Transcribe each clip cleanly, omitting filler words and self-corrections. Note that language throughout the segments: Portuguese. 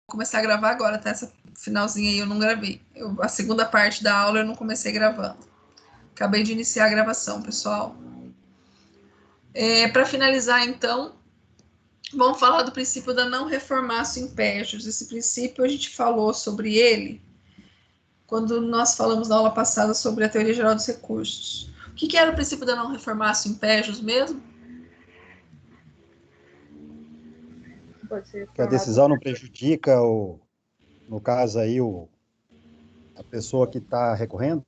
começar a gravar agora, tá? Essa finalzinha aí eu não gravei. A segunda parte da aula eu não comecei gravando. Acabei de iniciar a gravação, pessoal. Para finalizar, então, vamos falar do princípio da não reformatio impejus. Esse princípio a gente falou sobre ele quando nós falamos na aula passada sobre a teoria geral dos recursos. O que era o princípio da não reformatio impejus mesmo? Pode ser que a decisão não prejudica, no caso aí, a pessoa que está recorrendo?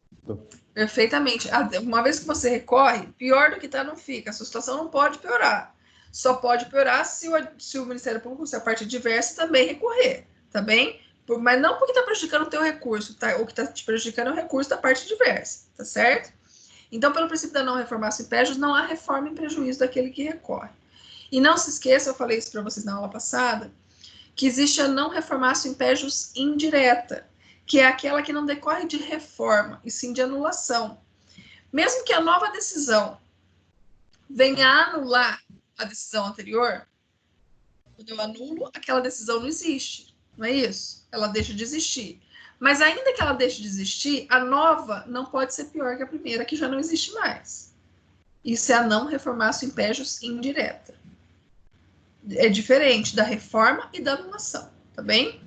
Perfeitamente. Uma vez que você recorre, pior do que está não fica. A sua situação não pode piorar. Só pode piorar se o Ministério Público, se a parte adversa, também recorrer. Tá bem? Mas não porque está prejudicando o teu recurso. Tá? O que está te prejudicando é o recurso da parte adversa. Tá certo? Então, pelo princípio da não reformatio impejus, não há reforma em prejuízo daquele que recorre. E não se esqueça, eu falei isso para vocês na aula passada, que existe a não reformatio impejus indireta, que é aquela que não decorre de reforma, e sim de anulação. Mesmo que a nova decisão venha a anular a decisão anterior, quando eu anulo, aquela decisão não existe, não é isso? Ela deixa de existir. Mas ainda que ela deixe de existir, a nova não pode ser pior que a primeira, que já não existe mais. Isso é a não reformatio impejus indireta. É diferente da reforma e da anulação, tá bem?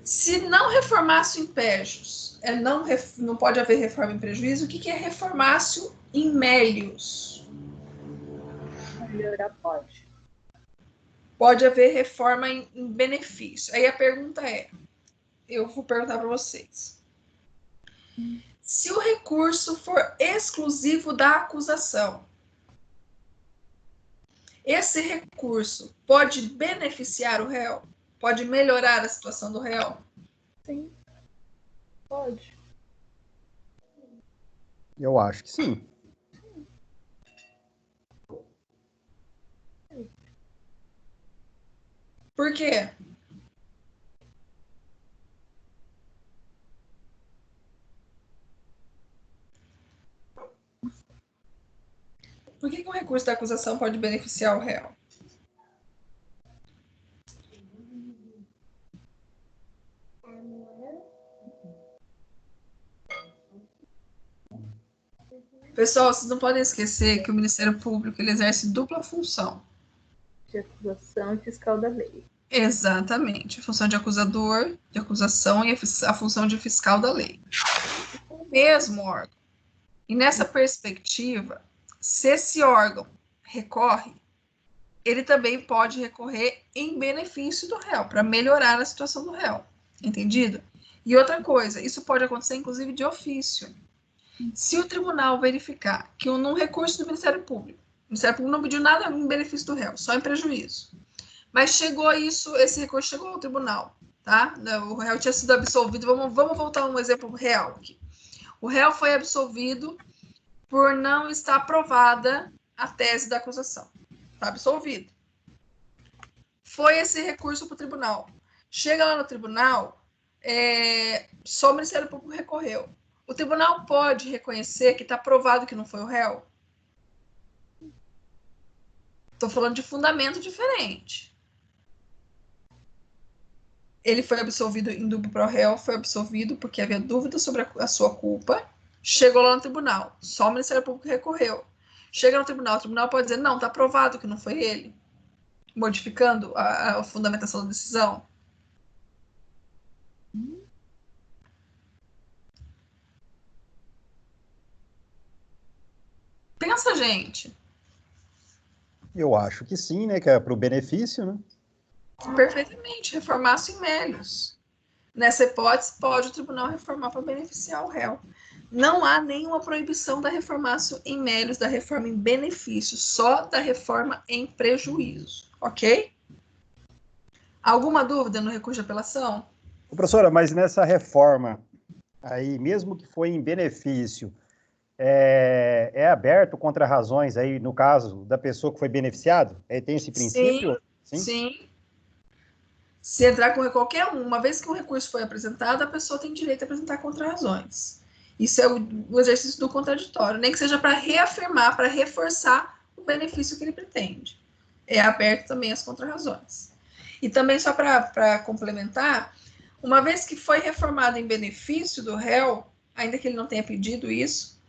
Se não reformatio impejus, não pode haver reforma em prejuízo, o que é reformatio in melius? melhorar, pode. Pode haver reforma em benefício. Aí a pergunta é, eu vou perguntar para vocês. Se o recurso for exclusivo da acusação, esse recurso pode beneficiar o réu? Pode melhorar a situação do réu? Sim, pode. Eu acho que sim. Por quê? Por que um recurso da acusação pode beneficiar o réu? Pessoal, vocês não podem esquecer que o Ministério Público ele exerce dupla função. De acusação e fiscal da lei. Exatamente. A função de acusador, de acusação e a função de fiscal da lei. O mesmo órgão. E nessa perspectiva, se esse órgão recorre, ele também pode recorrer em benefício do réu, para melhorar a situação do réu. Entendido? E outra coisa, isso pode acontecer inclusive de ofício. Se o tribunal verificar que num recurso do Ministério Público, o Ministério Público não pediu nada em benefício do réu, só em prejuízo. Mas chegou esse recurso chegou ao tribunal, tá? O réu tinha sido absolvido. Vamos voltar a um exemplo real aqui. O réu foi absolvido por não estar aprovada a tese da acusação. Está absolvido. Foi esse recurso para o tribunal. Chega lá no tribunal, só o Ministério Público recorreu. O tribunal pode reconhecer que está provado que não foi o réu? Estou falando de fundamento diferente. Ele foi absolvido em dubio pro réu, foi absolvido porque havia dúvida sobre a sua culpa. Chegou lá no tribunal, só o Ministério Público recorreu. Chega no tribunal, o tribunal pode dizer, não, está provado que não foi ele, modificando a fundamentação da decisão. Pensa, gente. Eu acho que sim, né? Que é para o benefício, né? Perfeitamente, reformatio in melius. Nessa hipótese, pode o tribunal reformar para beneficiar o réu. Não há nenhuma proibição da reformatio in melius, da reforma em benefício, só da reforma em prejuízo, ok? Alguma dúvida no recurso de apelação? Professora, mas nessa reforma aí, mesmo que foi em benefício, é aberto contra razões aí, no caso da pessoa que foi beneficiado? Tem esse princípio? Sim. Se entrar com qualquer uma vez que um recurso foi apresentado, a pessoa tem direito a apresentar contra-razões. Isso é o exercício do contraditório, nem que seja para reafirmar, para reforçar o benefício que ele pretende. É aberto também as contra-razões. E também, só para complementar, uma vez que foi reformado em benefício do réu, ainda que ele não tenha pedido isso,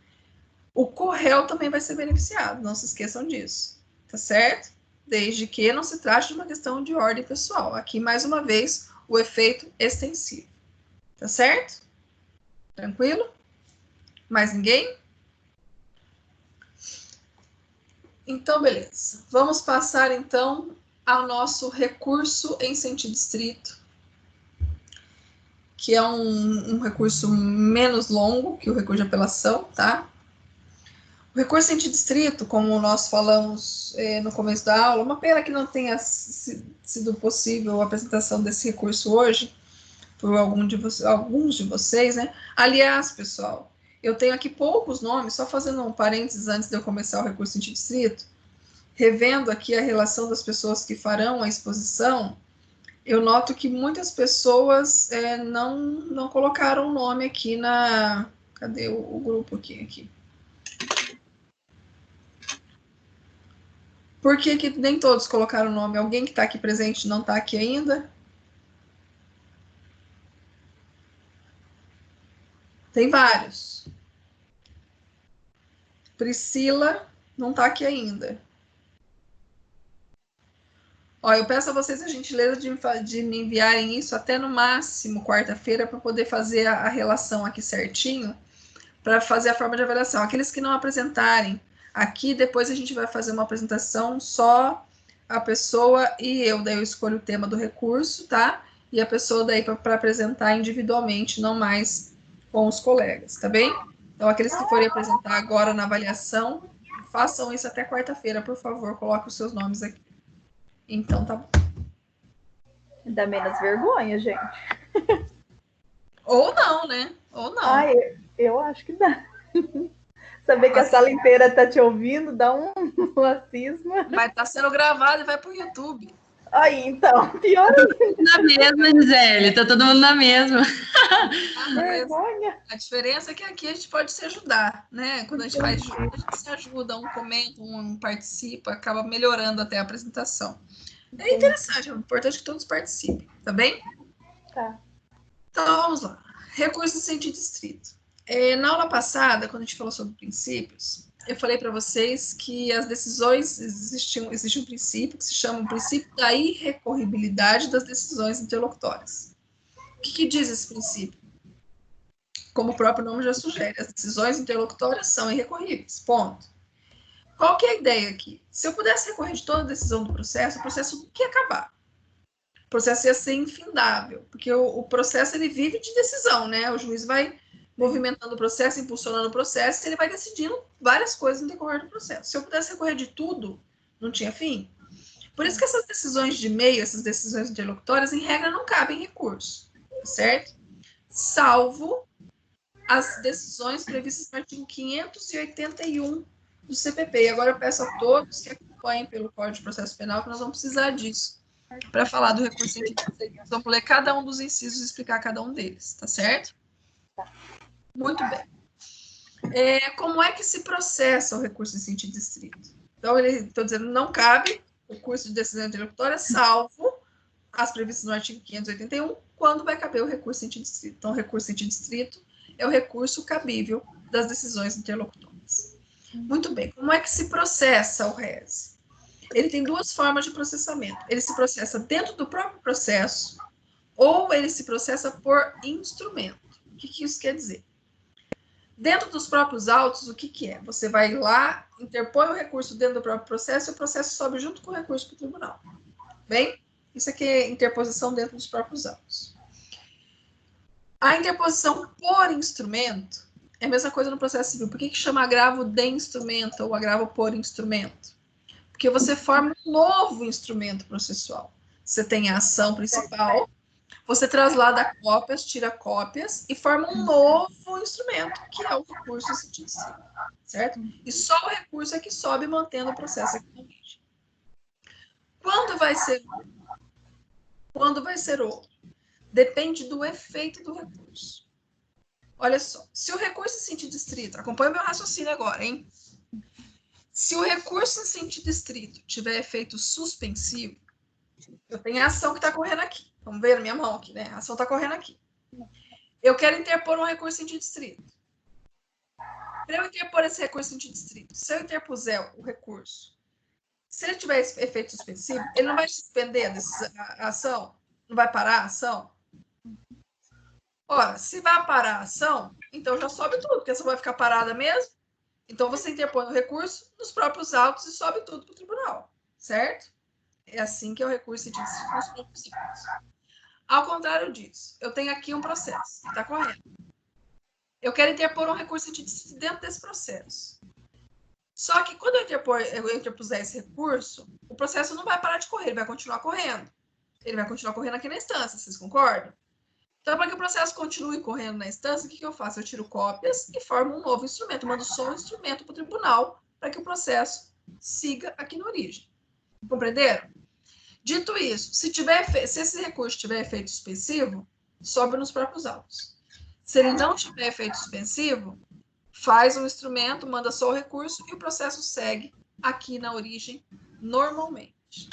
o corréu também vai ser beneficiado, não se esqueçam disso, tá certo? Desde que não se trate de uma questão de ordem pessoal. Aqui, mais uma vez, o efeito extensivo, tá certo? Tranquilo? Mais ninguém? Então, beleza. Vamos passar, então, ao nosso recurso em sentido estrito, que é um recurso menos longo que o recurso de apelação, tá? O recurso em sentido estrito, como nós falamos no começo da aula, uma pena que não tenha sido possível a apresentação desse recurso hoje, por alguns de vocês, né? Aliás, pessoal, eu tenho aqui poucos nomes, só fazendo um parênteses antes de eu começar o recurso em sentido estrito, revendo aqui a relação das pessoas que farão a exposição, eu noto que muitas pessoas não colocaram o nome aqui na... Cadê o grupo aqui? Por que nem todos colocaram o nome? Alguém que está aqui presente não está aqui ainda? Tem vários. Priscila não está aqui ainda. Ó, eu peço a vocês a gentileza de me enviarem isso até no máximo quarta-feira para poder fazer a relação aqui certinho, para fazer a forma de avaliação. Aqueles que não apresentarem aqui, depois a gente vai fazer uma apresentação só a pessoa e eu, daí eu escolho o tema do recurso, tá? E a pessoa daí para apresentar individualmente, não mais com os colegas, tá bem? Então, aqueles que forem apresentar agora na avaliação, façam isso até quarta-feira, por favor, coloque os seus nomes aqui. Então, tá bom. Dá menos vergonha, gente. Ou não, né? Ou não. Ai, eu acho que dá. Saber que a sala inteira tá te ouvindo, dá uma cisma. Mas tá sendo gravado e vai pro YouTube. Aí, então, pior ainda. Na mesma, Gisele, tá todo mundo na mesma. Vergonha. A diferença é que aqui a gente pode se ajudar, né? Quando a gente faz junto, a gente se ajuda, um comenta, um participa, acaba melhorando até a apresentação. É interessante, é importante que todos participem, tá bem? Tá. Então, vamos lá. Recurso em sentido estrito. Na aula passada, quando a gente falou sobre princípios, eu falei para vocês que as decisões, existe um princípio que se chama o princípio da irrecorribilidade das decisões interlocutórias. O que diz esse princípio? Como o próprio nome já sugere, as decisões interlocutórias são irrecorríveis, ponto. Qual que é a ideia aqui? Se eu pudesse recorrer de toda a decisão do processo, o processo nunca ia acabar. O processo ia ser infindável, porque o processo ele vive de decisão, né? O juiz vai movimentando o processo, impulsionando o processo, e ele vai decidindo várias coisas no decorrer do processo. Se eu pudesse recorrer de tudo, não tinha fim. Por isso que essas decisões de meio, essas decisões interlocutórias, em regra, não cabem em recurso, certo? Salvo as decisões previstas no artigo 581 do CPP. E agora eu peço a todos que acompanhem pelo Código de Processo Penal, que nós vamos precisar disso para falar do recurso em sentido estrito. Vamos ler cada um dos incisos e explicar cada um deles, tá certo? Muito bem. Como é que se processa o recurso em sentido estrito? Então, estou dizendo, não cabe o curso de decisão interlocutória, salvo as previstas no artigo 581, quando vai caber o recurso em sentido estrito. Então, o recurso em sentido estrito é o recurso cabível das decisões interlocutórias. Muito bem. Como é que se processa o RES? Ele tem duas formas de processamento. Ele se processa dentro do próprio processo ou ele se processa por instrumento. O que isso quer dizer? Dentro dos próprios autos, o que é? Você vai lá, interpõe o recurso dentro do próprio processo e o processo sobe junto com o recurso para o tribunal. Bem? Isso aqui é interposição dentro dos próprios autos. A interposição por instrumento é a mesma coisa no processo civil. Por que chama agravo de instrumento ou agravo por instrumento? Porque você forma um novo instrumento processual. Você tem a ação principal, você traslada cópias, tira cópias e forma um novo instrumento, que é o recurso em sentido estrito, certo? E só o recurso é que sobe mantendo o processo aqui na origem. Quando vai ser um? Quando vai ser outro? Depende do efeito do recurso. Olha só, se o recurso em sentido estrito, acompanha o meu raciocínio agora, hein? Se o recurso em sentido estrito tiver efeito suspensivo, Eu tenho a ação que está correndo aqui. Vamos ver na minha mão aqui, né? A ação está correndo aqui. Eu quero interpor um recurso antidistrito. Para eu interpor esse recurso antidistrito, se eu interpuser o recurso, se ele tiver efeito suspensivo, ele não vai suspender a ação? Não vai parar a ação? Ora, se vai parar a ação, então já sobe tudo, porque a ação vai ficar parada mesmo. Então, você interpõe o recurso nos próprios autos e sobe tudo para o tribunal, certo? É assim que é o recurso antidistrito nos próprios autos. Ao contrário disso, eu tenho aqui um processo que está correndo. Eu quero interpor um recurso antidistrito dentro desse processo. Só que quando eu interpuser esse recurso, o processo não vai parar de correr, ele vai continuar correndo. Ele vai continuar correndo aqui na instância, vocês concordam? Então, para que o processo continue correndo na instância, o que eu faço? Eu tiro cópias e formo um novo instrumento, mando só um instrumento para o tribunal para que o processo siga aqui na origem. Compreenderam? Dito isso, se esse recurso tiver efeito suspensivo, sobe nos próprios autos. Se ele não tiver efeito suspensivo, faz um instrumento, manda só o recurso e o processo segue aqui na origem normalmente.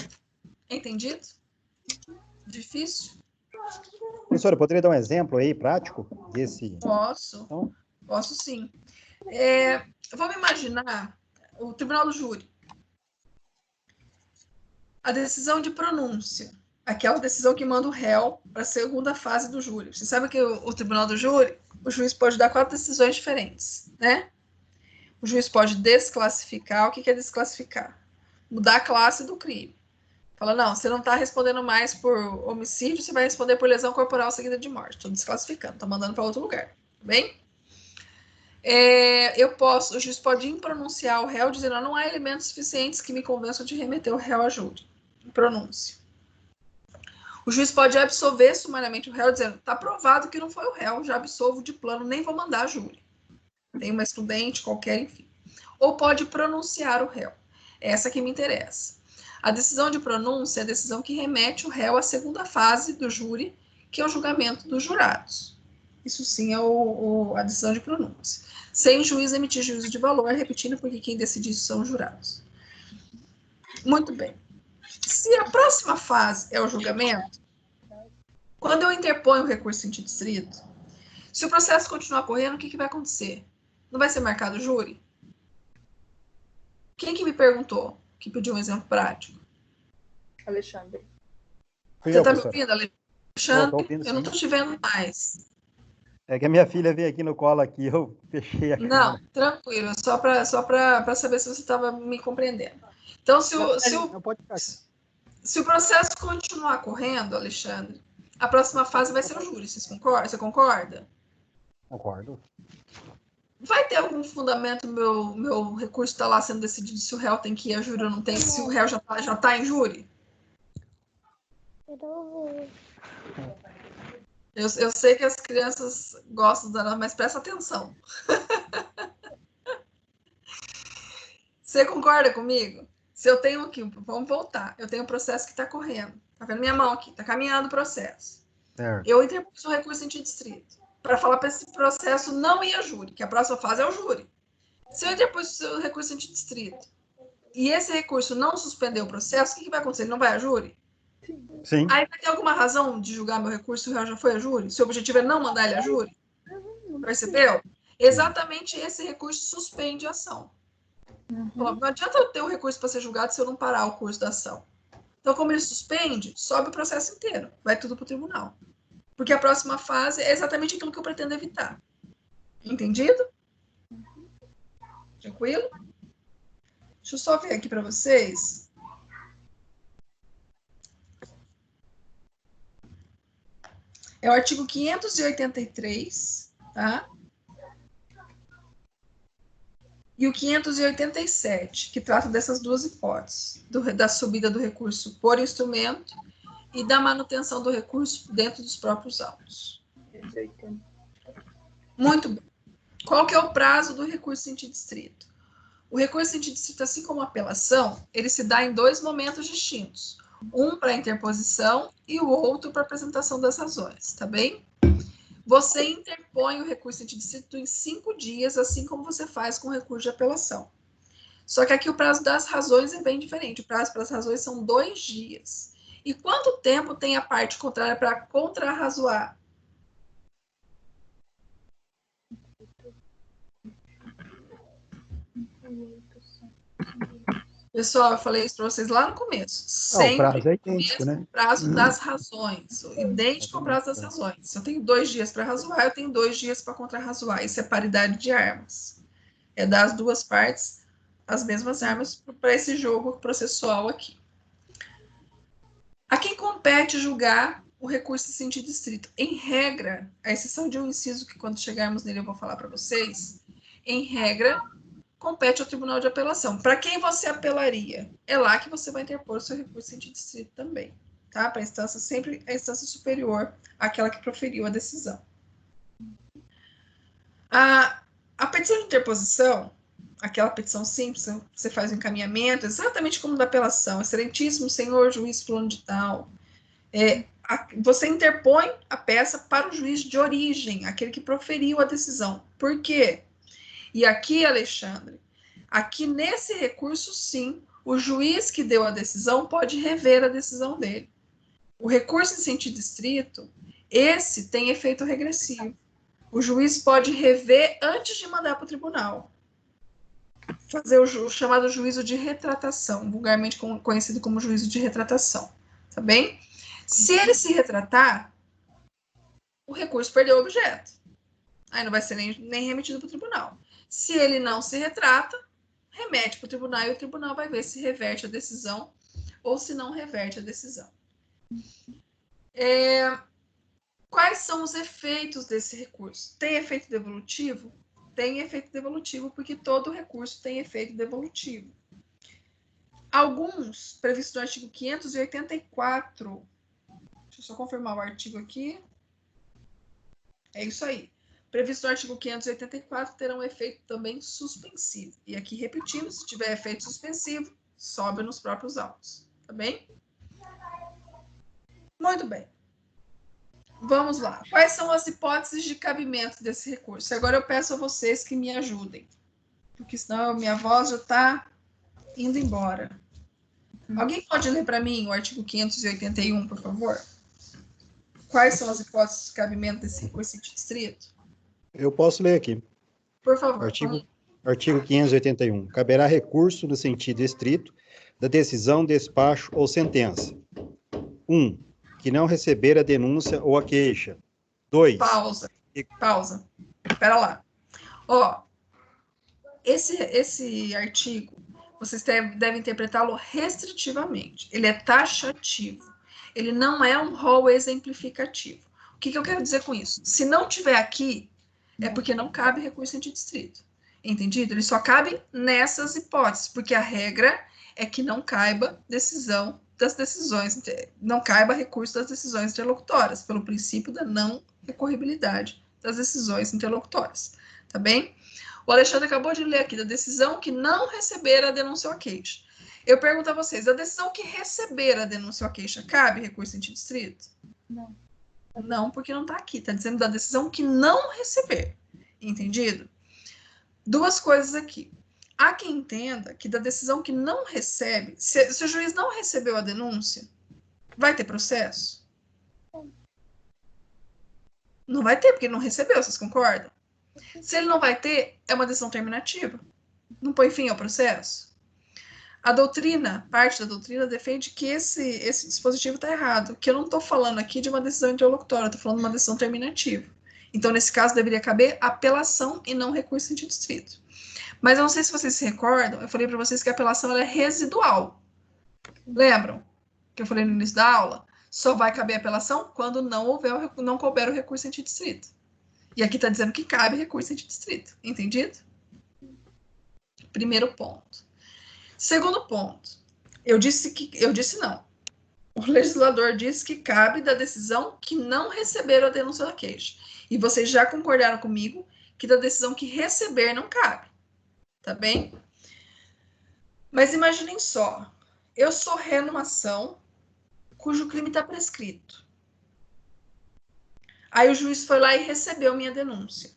Entendido? Difícil? Professora, poderia dar um exemplo aí prático desse? Posso. Então? Posso sim. Vamos imaginar o tribunal do júri. A decisão de pronúncia. Aquela decisão que manda o réu para a segunda fase do júri. Você sabe que o tribunal do júri, o juiz pode dar 4 decisões diferentes, né? O juiz pode desclassificar. O que é desclassificar? Mudar a classe do crime. Fala, não, você não está respondendo mais por homicídio, você vai responder por lesão corporal seguida de morte. Estou desclassificando, estou mandando para outro lugar. Tá bem? O juiz pode impronunciar o réu, dizendo, não há elementos suficientes que me convençam de remeter o réu a júri. Pronúncia. O juiz pode absolver sumariamente o réu, dizendo, está provado que não foi o réu, já absolvo de plano, nem vou mandar a júri. Tem uma excludente qualquer, enfim. Ou pode pronunciar o réu. Essa que me interessa. A decisão de pronúncia é a decisão que remete o réu à segunda fase do júri, que é o julgamento dos jurados. Isso sim é a decisão de pronúncia. Sem o juiz emitir juízo de valor, repetindo, porque quem decide isso são os jurados. Muito bem. Se a próxima fase é o julgamento, quando eu interponho o recurso antidistrito, se o processo continuar correndo, o que vai acontecer? Não vai ser marcado o júri? Quem que me perguntou? Que pediu um exemplo prático? Alexandre. Você está me ouvindo, Alexandre? Ouvindo, eu não estou te vendo mais. É que a minha filha veio aqui no colo aqui, eu fechei a câmera. Não, tranquilo, só para saber se você estava me compreendendo. Então, se o processo continuar correndo, Alexandre, a próxima fase vai ser o júri. Você concorda? Concordo. Vai ter algum fundamento meu recurso está lá sendo decidido se o réu tem que ir a júri ou não tem, se o réu já tá em júri? Eu sei que as crianças gostam dela, mas presta atenção. Você concorda comigo? Se eu tenho aqui, vamos voltar, eu tenho um processo que está correndo. Tá vendo minha mão aqui? Está caminhando o processo. Certo. Eu interpus um recurso antidistrito para falar para esse processo não ir a júri, que a próxima fase é o júri. Se eu interpus o recurso antidistrito e esse recurso não suspender o processo, o que vai acontecer? Ele não vai a júri? Sim. Aí vai ter alguma razão de julgar meu recurso se o réu já foi a júri? Se o objetivo é não mandar ele a júri? Percebeu? Exatamente esse recurso suspende a ação. Não adianta eu ter um recurso para ser julgado se eu não parar o curso da ação. Então, como ele suspende, sobe o processo inteiro. Vai tudo para o tribunal. Porque a próxima fase é exatamente aquilo que eu pretendo evitar. Entendido? Tranquilo? Deixa eu só ver aqui para vocês. É o artigo 583, tá? E o 587, que trata dessas duas hipóteses, da subida do recurso por instrumento e da manutenção do recurso dentro dos próprios autos. Muito bem. Qual que é o prazo do recurso antidistrito? O recurso antidistrito, assim como a apelação, ele se dá em 2 momentos distintos. Um para interposição e o outro para apresentação das razões, tá bem? Você interpõe o recurso antidistrito em 5 dias, assim como você faz com o recurso de apelação. Só que aqui o prazo das razões é bem diferente. O prazo para as razões são 2 dias. E quanto tempo tem a parte contrária para contrarrazoar? Pessoal, eu falei isso para vocês lá no começo. O prazo Sempre é o idêntico, mesmo né? prazo das razões. Idêntico ao prazo das razões. Se eu tenho 2 dias para razoar, eu tenho 2 dias para contrarrazoar. Isso é paridade de armas. É dar as duas partes as mesmas armas para esse jogo processual aqui. A quem compete julgar o recurso em sentido estrito? Em regra, a exceção de um inciso que quando chegarmos nele eu vou falar para vocês, em regra, compete ao Tribunal de Apelação. Para quem você apelaria? É lá que você vai interpor o seu recurso em sentido estrito também, tá? Para a instância, sempre a instância superior àquela que proferiu a decisão. A petição de interposição, aquela petição simples, você faz o encaminhamento, exatamente como da apelação. Excelentíssimo senhor juiz fulano de tal, você interpõe a peça para o juiz de origem, aquele que proferiu a decisão. Por quê? E aqui, Alexandre, aqui nesse recurso, sim, o juiz que deu a decisão pode rever a decisão dele. O recurso em sentido estrito, esse tem efeito regressivo. O juiz pode rever antes de mandar para o tribunal. Fazer o chamado juízo de retratação, vulgarmente conhecido como juízo de retratação. Tá bem? Se ele se retratar, o recurso perdeu o objeto. Aí não vai ser nem remetido para o tribunal. Se ele não se retrata, remete para o tribunal e o tribunal vai ver se reverte a decisão ou se não reverte a decisão. Quais são os efeitos desse recurso? Tem efeito devolutivo? Tem efeito devolutivo, porque todo recurso tem efeito devolutivo. Alguns previstos no artigo 584, deixa eu só confirmar o artigo aqui. É isso aí. Previsto no artigo 584, terão efeito também suspensivo. E aqui repetimos, se tiver efeito suspensivo, sobe nos próprios autos. Tá bem? Muito bem. Vamos lá. Quais são as hipóteses de cabimento desse recurso? Agora eu peço a vocês que me ajudem, porque senão minha voz já está indo embora. Alguém pode ler para mim o artigo 581, por favor? Quais são as hipóteses de cabimento desse recurso em distrito? Eu posso ler aqui. Por favor. Artigo 581. Caberá recurso no sentido estrito da decisão, despacho ou sentença. 1. Que não receber a denúncia ou a queixa. 2. Pausa. Espera lá. Esse artigo, vocês devem interpretá-lo restritivamente. Ele é taxativo. Ele não é um rol exemplificativo. O que eu quero dizer com isso? Se não tiver aqui, é porque não cabe recurso em distrito. Entendido? Ele só cabe nessas hipóteses, porque a regra é que não caiba decisão das decisões, não caiba recurso das decisões interlocutórias, pelo princípio da não recorribilidade das decisões interlocutórias. Tá bem? O Alexandre acabou de ler aqui da decisão que não receber a denúncia ou a queixa. Eu pergunto a vocês, a decisão que receber a denúncia ou a queixa, cabe recurso em distrito? Não. Não, porque não está aqui. Está dizendo da decisão que não receber. Entendido? Duas coisas aqui. Há quem entenda que da decisão que não recebe, se o juiz não recebeu a denúncia, vai ter processo? Não vai ter, porque ele não recebeu, vocês concordam? Se ele não vai ter, é uma decisão terminativa. Não põe fim ao processo. A doutrina, parte da doutrina, defende que esse dispositivo está errado, que eu não estou falando aqui de uma decisão interlocutória, estou falando de uma decisão terminativa. Então, nesse caso, deveria caber apelação e não recurso em distrito. Mas eu não sei se vocês se recordam, eu falei para vocês que a apelação ela é residual. Lembram que eu falei no início da aula? Só vai caber apelação quando não couber o recurso em distrito. E aqui está dizendo que cabe recurso em distrito. Entendido? Primeiro ponto. Segundo ponto. O legislador disse que cabe da decisão que não receber a denúncia da queixa. E vocês já concordaram comigo que da decisão que receber não cabe. Tá bem? Mas imaginem só. Eu sou ré numa ação cujo crime está prescrito. Aí o juiz foi lá e recebeu minha denúncia.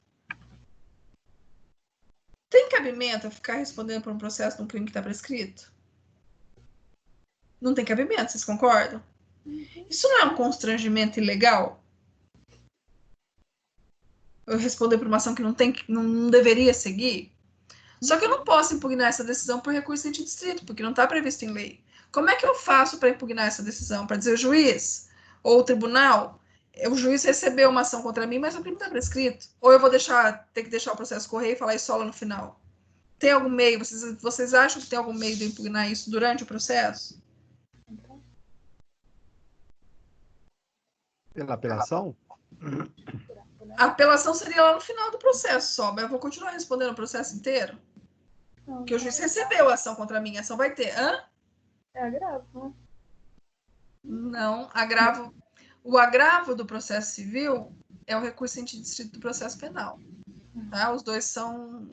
Tem cabimento eu ficar respondendo por um processo de um crime que está prescrito? Não tem cabimento, vocês concordam? Isso não é um constrangimento ilegal? Eu responder por uma ação que não deveria seguir? Só que eu não posso impugnar essa decisão por recurso em distrito, porque não está previsto em lei. Como é que eu faço para impugnar essa decisão? Para dizer o juiz ou o tribunal, o juiz recebeu uma ação contra mim, mas o crime está prescrito. Ou eu vou ter que deixar o processo correr e falar isso só lá no final? Tem algum meio? Vocês acham que tem algum meio de impugnar isso durante o processo? Pela apelação? A apelação seria lá no final do processo só, mas eu vou continuar respondendo o processo inteiro? Porque o juiz recebeu a ação contra mim, a ação vai ter. É agravo, né? Não, agravo. O agravo do processo civil é o recurso em distrito do processo penal. Tá? Os dois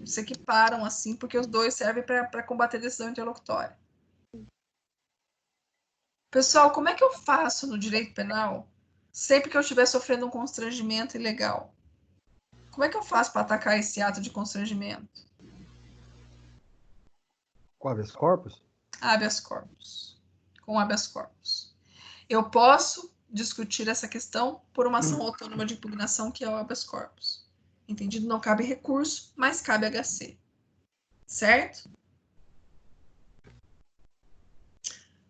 se equiparam assim, porque os dois servem para combater decisão interlocutória. Pessoal, como é que eu faço no direito penal sempre que eu estiver sofrendo um constrangimento ilegal? Como é que eu faço para atacar esse ato de constrangimento? Com habeas corpus? Habeas corpus. Com habeas corpus. Eu posso discutir essa questão por uma ação autônoma de impugnação, que é o habeas corpus. Entendido? Não cabe recurso, mas cabe HC. Certo?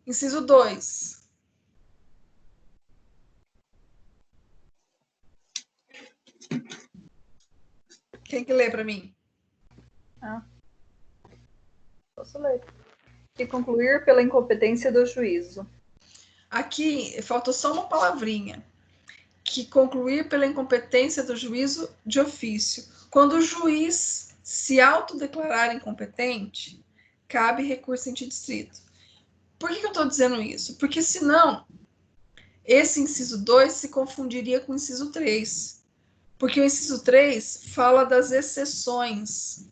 Inciso 2. Quem que lê para mim? Posso ler. E concluir pela incompetência do juízo. Aqui faltou só uma palavrinha. Que concluir pela incompetência do juízo de ofício. Quando o juiz se autodeclarar incompetente, cabe recurso em distrito. Por que eu estou dizendo isso? Porque senão, esse inciso 2 se confundiria com o inciso 3. Porque o inciso 3 fala das exceções.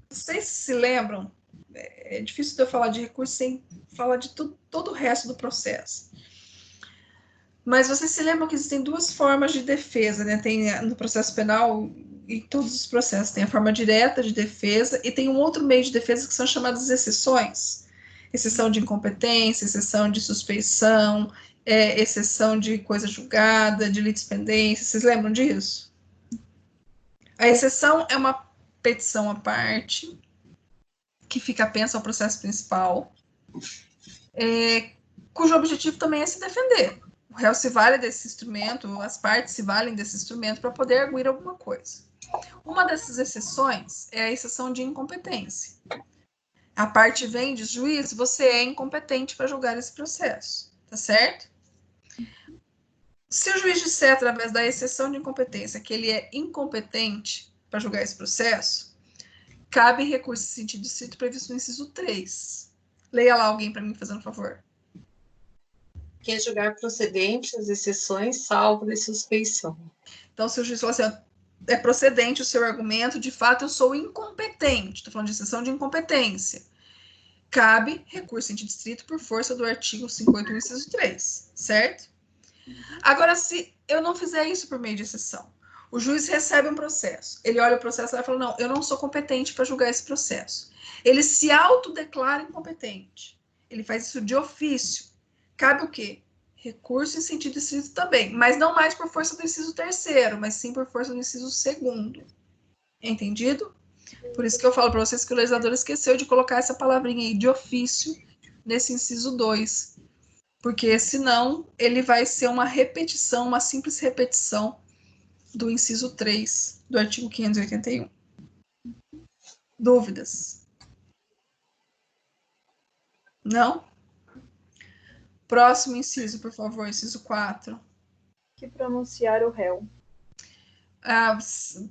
Vocês se lembram? É difícil de eu falar de recurso sem falar de todo o resto do processo. Mas vocês se lembram que existem duas formas de defesa, né? Tem no processo penal, em todos os processos, tem a forma direta de defesa e tem um outro meio de defesa que são chamadas exceções. Exceção de incompetência, exceção de suspeição, exceção de coisa julgada, de litispendência. Vocês lembram disso? A exceção é uma petição à parte, que fica apensa ao processo principal, cujo objetivo também é se defender. O réu se vale desse instrumento, as partes se valem desse instrumento para poder arguir alguma coisa. Uma dessas exceções é a exceção de incompetência. A parte vem e diz, juiz, você é incompetente para julgar esse processo, tá certo? Se o juiz disser, através da exceção de incompetência, que ele é incompetente para julgar esse processo, cabe recurso em sentido distrito previsto no inciso 3. Leia lá alguém para mim, fazendo favor. Que é julgar procedente as exceções, salvo de suspeição. Então, se o juiz falar assim, é procedente o seu argumento, de fato eu sou incompetente, estou falando de exceção de incompetência, cabe recurso em distrito por força do artigo 51, inciso 3, certo? Agora, se eu não fizer isso por meio de exceção, o juiz recebe um processo, ele olha o processo e fala, não, eu não sou competente para julgar esse processo. Ele se autodeclara incompetente, ele faz isso de ofício. Cabe o quê? Recurso em sentido distrito também, mas não mais por força do inciso 3º, mas sim por força do inciso 2º. Entendido? Por isso que eu falo para vocês que o legislador esqueceu de colocar essa palavrinha aí de ofício nesse inciso 2, porque senão ele vai ser uma repetição, uma simples repetição do inciso 3 do artigo 581. Dúvidas? Não? Próximo inciso, por favor, inciso 4. Que pronunciar o réu.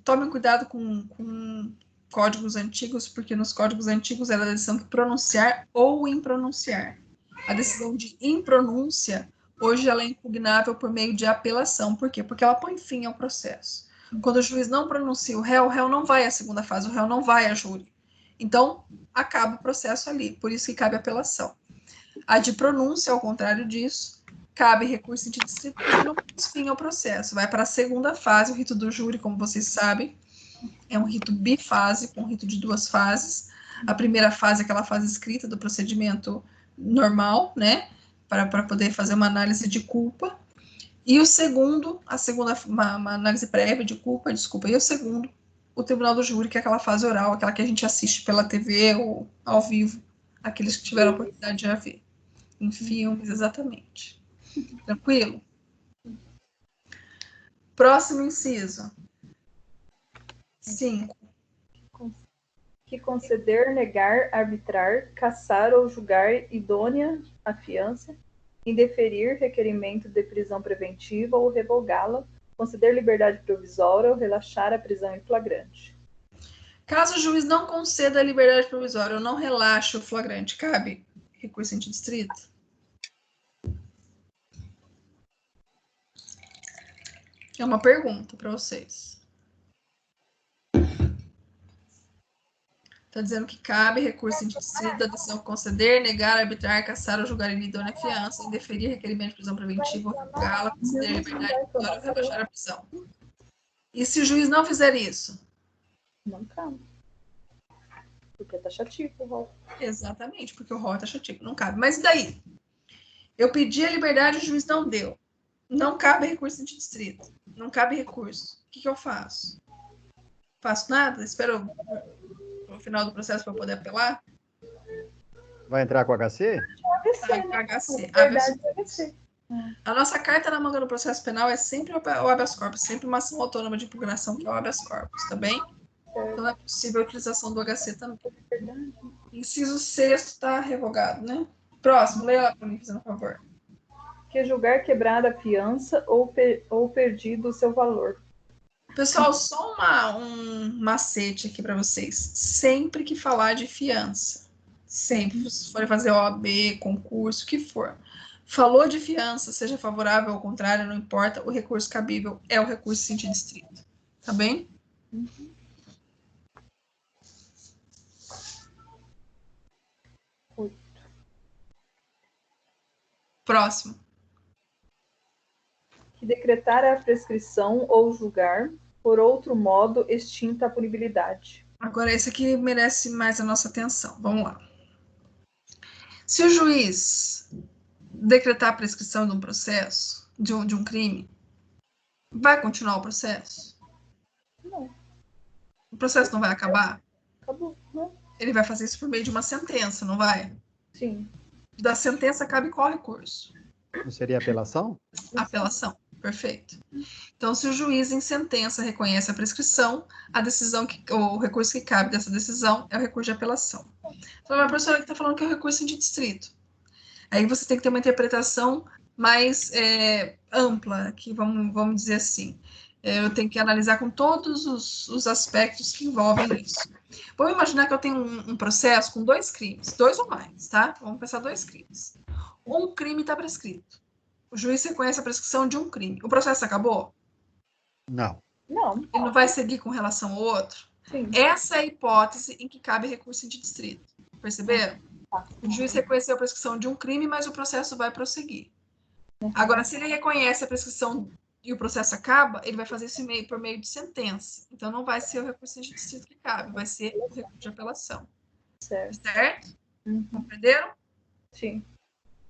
Tomem cuidado com códigos antigos, porque nos códigos antigos era a decisão de pronunciar ou impronunciar. A decisão de impronúncia, hoje ela é impugnável por meio de apelação. Por quê? Porque ela põe fim ao processo. Quando o juiz não pronuncia o réu não vai à segunda fase, o réu não vai a júri. Então, acaba o processo ali, por isso que cabe apelação. A de pronúncia, ao contrário disso, cabe recurso de distrito porque não põe fim ao processo. Vai para a segunda fase, o rito do júri, como vocês sabem, é um rito bifásico, um rito de 2 fases. A primeira fase é aquela fase escrita do procedimento normal, né? para poder fazer uma análise de culpa. E o segundo, uma análise prévia de culpa, desculpa. E o segundo, o tribunal do júri, que é aquela fase oral, aquela que a gente assiste pela TV ou ao vivo, aqueles que tiveram a oportunidade de já ver. Em filmes, exatamente. Tranquilo? Próximo inciso. 5. Que conceder, negar, arbitrar, cassar ou julgar idônea a fiança, indeferir requerimento de prisão preventiva ou revogá-la, conceder liberdade provisória ou relaxar a prisão em flagrante. Caso o juiz não conceda a liberdade provisória ou não relaxe o flagrante, cabe recurso em distrito? É uma pergunta para vocês. Está dizendo que cabe recurso em distrito da decisão conceder, negar, arbitrar, cassar ou julgar inidônea a fiança, indeferir requerimento de prisão preventiva, revogá-la, conceder liberdade provisória ou relaxar a prisão. E se o juiz não fizer isso? Não cabe. Porque é taxativo o rol. Exatamente, porque o rol é taxativo, não cabe. Mas e daí? Eu pedi a liberdade e o juiz não deu. Não cabe recurso em distrito. Não cabe recurso. O que eu faço? Faço nada? Espero o final do processo para poder apelar? Vai entrar com HC? ABC, né? HC. Verdade, ABC. A nossa carta na manga no processo penal é sempre o habeas corpus, sempre uma ação autônoma de impugnação, que é o habeas corpus, tá bem? Então é possível a utilização do HC também. Inciso 6º está revogado, né? Próximo, leia lá para mim, fazendo um favor. Que julgar quebrada a fiança ou perdido o seu valor. Pessoal, só um macete aqui para vocês. Sempre que falar de fiança, sempre, se forem fazer OAB, concurso, o que for, falou de fiança, seja favorável ou contrário, não importa, o recurso cabível é o recurso sem distrito. Tá bem? Próximo. Que decretar a prescrição ou julgar, por outro modo, extinta a punibilidade. Agora, esse aqui merece mais a nossa atenção. Vamos lá. Se o juiz decretar a prescrição de um processo, de um crime, vai continuar o processo? Não. O processo não vai acabar? Acabou, né? Ele vai fazer isso por meio de uma sentença, não vai? Sim. Da sentença cabe qual recurso? Não seria apelação? Apelação. Perfeito. Então, se o juiz em sentença reconhece a prescrição, a decisão o recurso que cabe dessa decisão é o recurso de apelação. Então, a professora que está falando que é o recurso de distrito. Aí você tem que ter uma interpretação mais ampla, que vamos dizer assim. Eu tenho que analisar com todos os aspectos que envolvem isso. Vamos imaginar que eu tenho um processo com 2 crimes, 2 ou mais, tá? Vamos pensar 2 crimes. Um crime está prescrito. O juiz reconhece a prescrição de um crime. O processo acabou? Não. Não. Ele não vai seguir com relação ao outro? Sim. Essa é a hipótese em que cabe recurso em distrito. Perceberam? Tá. O juiz reconheceu a prescrição de um crime, mas o processo vai prosseguir. Agora, se ele reconhece a prescrição e o processo acaba, ele vai fazer isso por meio de sentença. Então, não vai ser o recurso em distrito que cabe, vai ser o recurso de apelação. Certo? Compreenderam? Sim.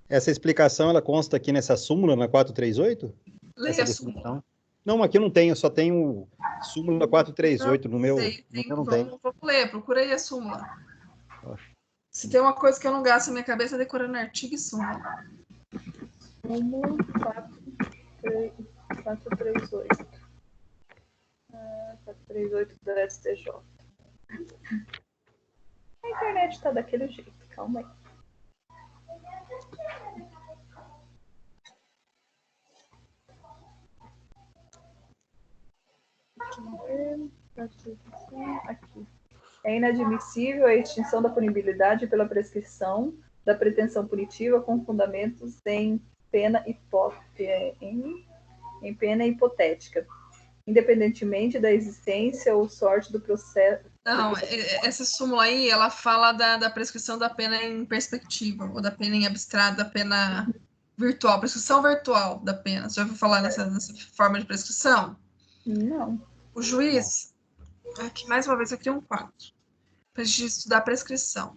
Essa explicação, ela consta aqui nessa súmula, na 438? Leia a súmula. Não, aqui não tenho, só tenho súmula 438 no meu. Não tem. Vamos ler, procura aí a súmula. Oxe. Se tem uma coisa que eu não gasto a minha cabeça é decorando artigo e súmula. Súmula 438. 438 do STJ. A internet está daquele jeito, calma aí. Aqui. É inadmissível a extinção da punibilidade pela prescrição da pretensão punitiva com fundamentos em pena hipotética, independentemente da existência ou sorte do processo. Não, essa súmula aí, ela fala da prescrição da pena em perspectiva, ou da pena em abstrato, da pena virtual, prescrição virtual da pena. Você já ouviu falar nessa forma de prescrição? Não. O juiz, aqui mais uma vez, eu criei um quadro para a gente estudar a prescrição.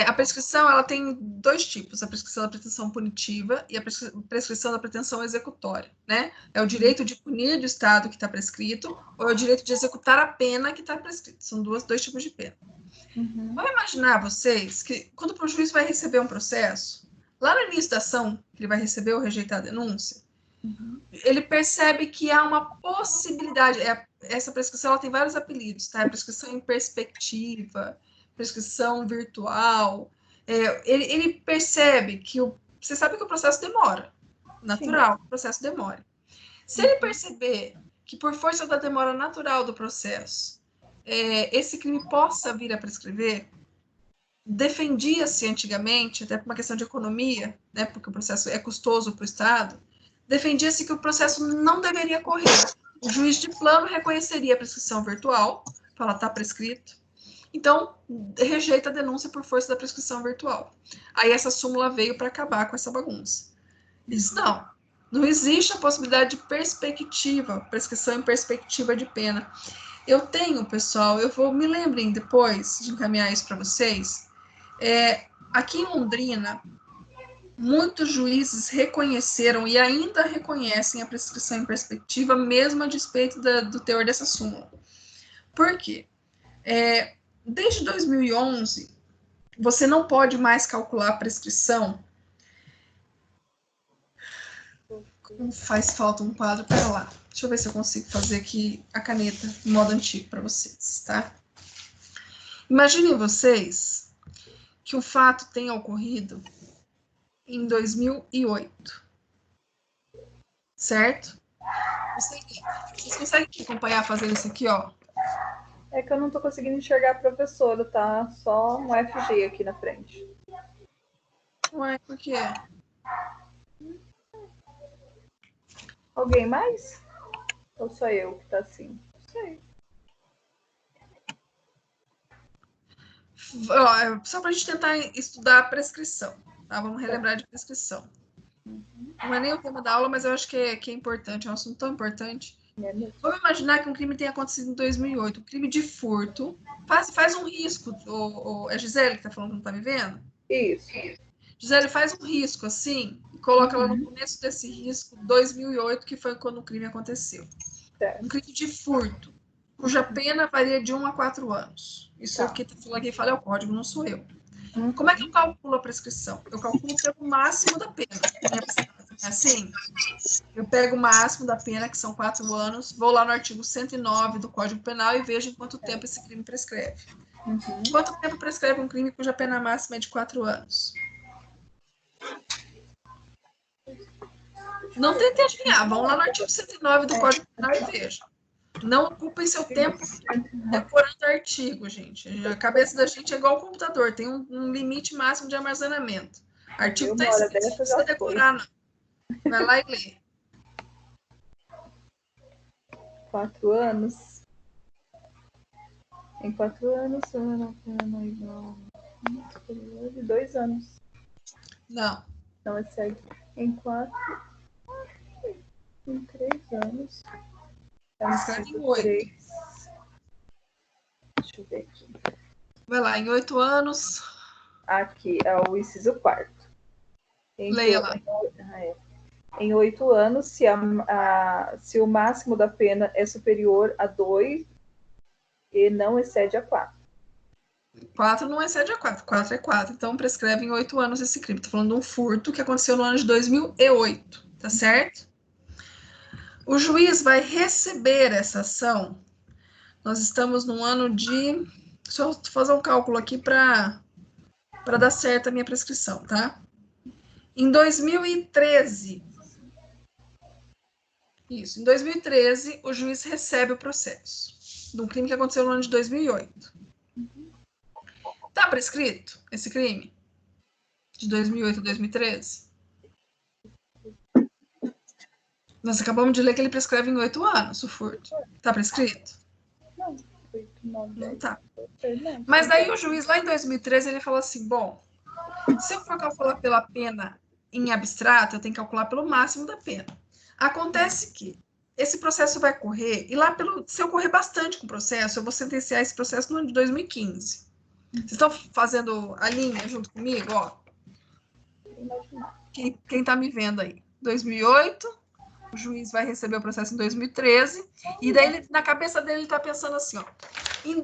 A prescrição, ela tem dois tipos, a prescrição da pretensão punitiva e a prescrição da pretensão executória, né? É o direito de punir do Estado que está prescrito ou é o direito de executar a pena que está prescrito. São dois tipos de pena. Vamos imaginar vocês que quando o juiz vai receber um processo, lá no início da ação, que ele vai receber ou rejeitar a denúncia, ele percebe que há uma possibilidade, essa prescrição ela tem vários apelidos, tá? Prescrição em perspectiva, prescrição virtual, ele percebe que você sabe que o processo demora, natural, o processo demora. Se ele perceber que por força da demora natural do processo, esse crime possa vir a prescrever, defendia-se antigamente, até por uma questão de economia, né, porque o processo é custoso para o Estado, defendia-se que o processo não deveria correr. O juiz de plano reconheceria a prescrição virtual, fala, está prescrito, então rejeita a denúncia por força da prescrição virtual. Aí essa súmula veio para acabar com essa bagunça. Diz, não existe a possibilidade de perspectiva, prescrição em perspectiva de pena. Eu tenho, pessoal, me lembrem depois de encaminhar isso para vocês, aqui em Londrina, muitos juízes reconheceram e ainda reconhecem a prescrição em perspectiva, mesmo a despeito do teor dessa súmula. Por quê? Desde 2011, você não pode mais calcular a prescrição. Como faz falta um quadro? Pera lá. Deixa eu ver se eu consigo fazer aqui a caneta em modo antigo para vocês, tá? Imaginem vocês que o fato tenha ocorrido em 2008, certo? Vocês conseguem acompanhar fazendo isso aqui, ó? É que eu não tô conseguindo enxergar a professora, tá? Só um FG aqui na frente. Ué, por quê? Alguém mais? Ou só eu que tá assim? Não sei. Só para a gente tentar estudar a prescrição, tá? Vamos relembrar de prescrição. Não é nem o tema da aula, mas eu acho que é importante, é um assunto tão importante. Vamos imaginar que um crime tenha acontecido em 2008, um crime de furto. Faz um risco. É a Gisele que está falando, não está me vendo? Isso. Gisele, faz um risco assim e coloca lá no começo desse risco 2008, que foi quando o crime aconteceu. Certo. Um crime de furto, cuja pena varia de 1 a 4 anos. Isso é o que está falando aqui, fala é o código, não sou eu. Como é que eu calculo a prescrição? Eu calculo pelo máximo da pena. É assim? Eu pego o máximo da pena, que são 4 anos, vou lá no artigo 109 do Código Penal e vejo em quanto tempo esse crime prescreve. Quanto tempo prescreve um crime cuja pena máxima é de 4 anos? Não tentem adivinhar, vão lá no artigo 109 do Código Penal e vejam. Não ocupem seu tempo decorando artigo, gente. A cabeça da gente é igual ao computador, tem um limite máximo de armazenamento. Artigo está escrito, não precisa decorar, não. Vai lá e lê. 4 anos. Em 4 anos, 2 anos. Não. Não, é certo. Em 4. Em 3 anos. Escreve em 8. Deixa eu ver aqui. Vai lá, em 8 anos. Aqui é o inciso 4º. Leia lá. Em 8 anos, se o máximo da pena é superior a 2 e não excede a 4. 4 não excede a 4. 4 é 4. Então, prescreve em 8 anos esse crime. Estou falando de um furto que aconteceu no ano de 2008. Tá certo? O juiz vai receber essa ação. Nós estamos no ano de... Deixa eu fazer um cálculo aqui para dar certo a minha prescrição, tá? Em 2013... Isso, em 2013, o juiz recebe o processo de um crime que aconteceu no ano de 2008. Tá prescrito esse crime? De 2008 a 2013? Nós acabamos de ler que ele prescreve em 8 anos o furto. Tá prescrito? Não, 8, 9, 10. Não tá. Mas daí o juiz, lá em 2013, ele falou assim, bom, se eu for calcular pela pena em abstrato, eu tenho que calcular pelo máximo da pena. Acontece que esse processo vai correr, e lá se eu correr bastante com o processo, eu vou sentenciar esse processo no ano de 2015. Vocês estão fazendo a linha junto comigo, ó? Quem está me vendo aí? 2008, o juiz vai receber o processo em 2013, e daí na cabeça dele ele está pensando assim, ó,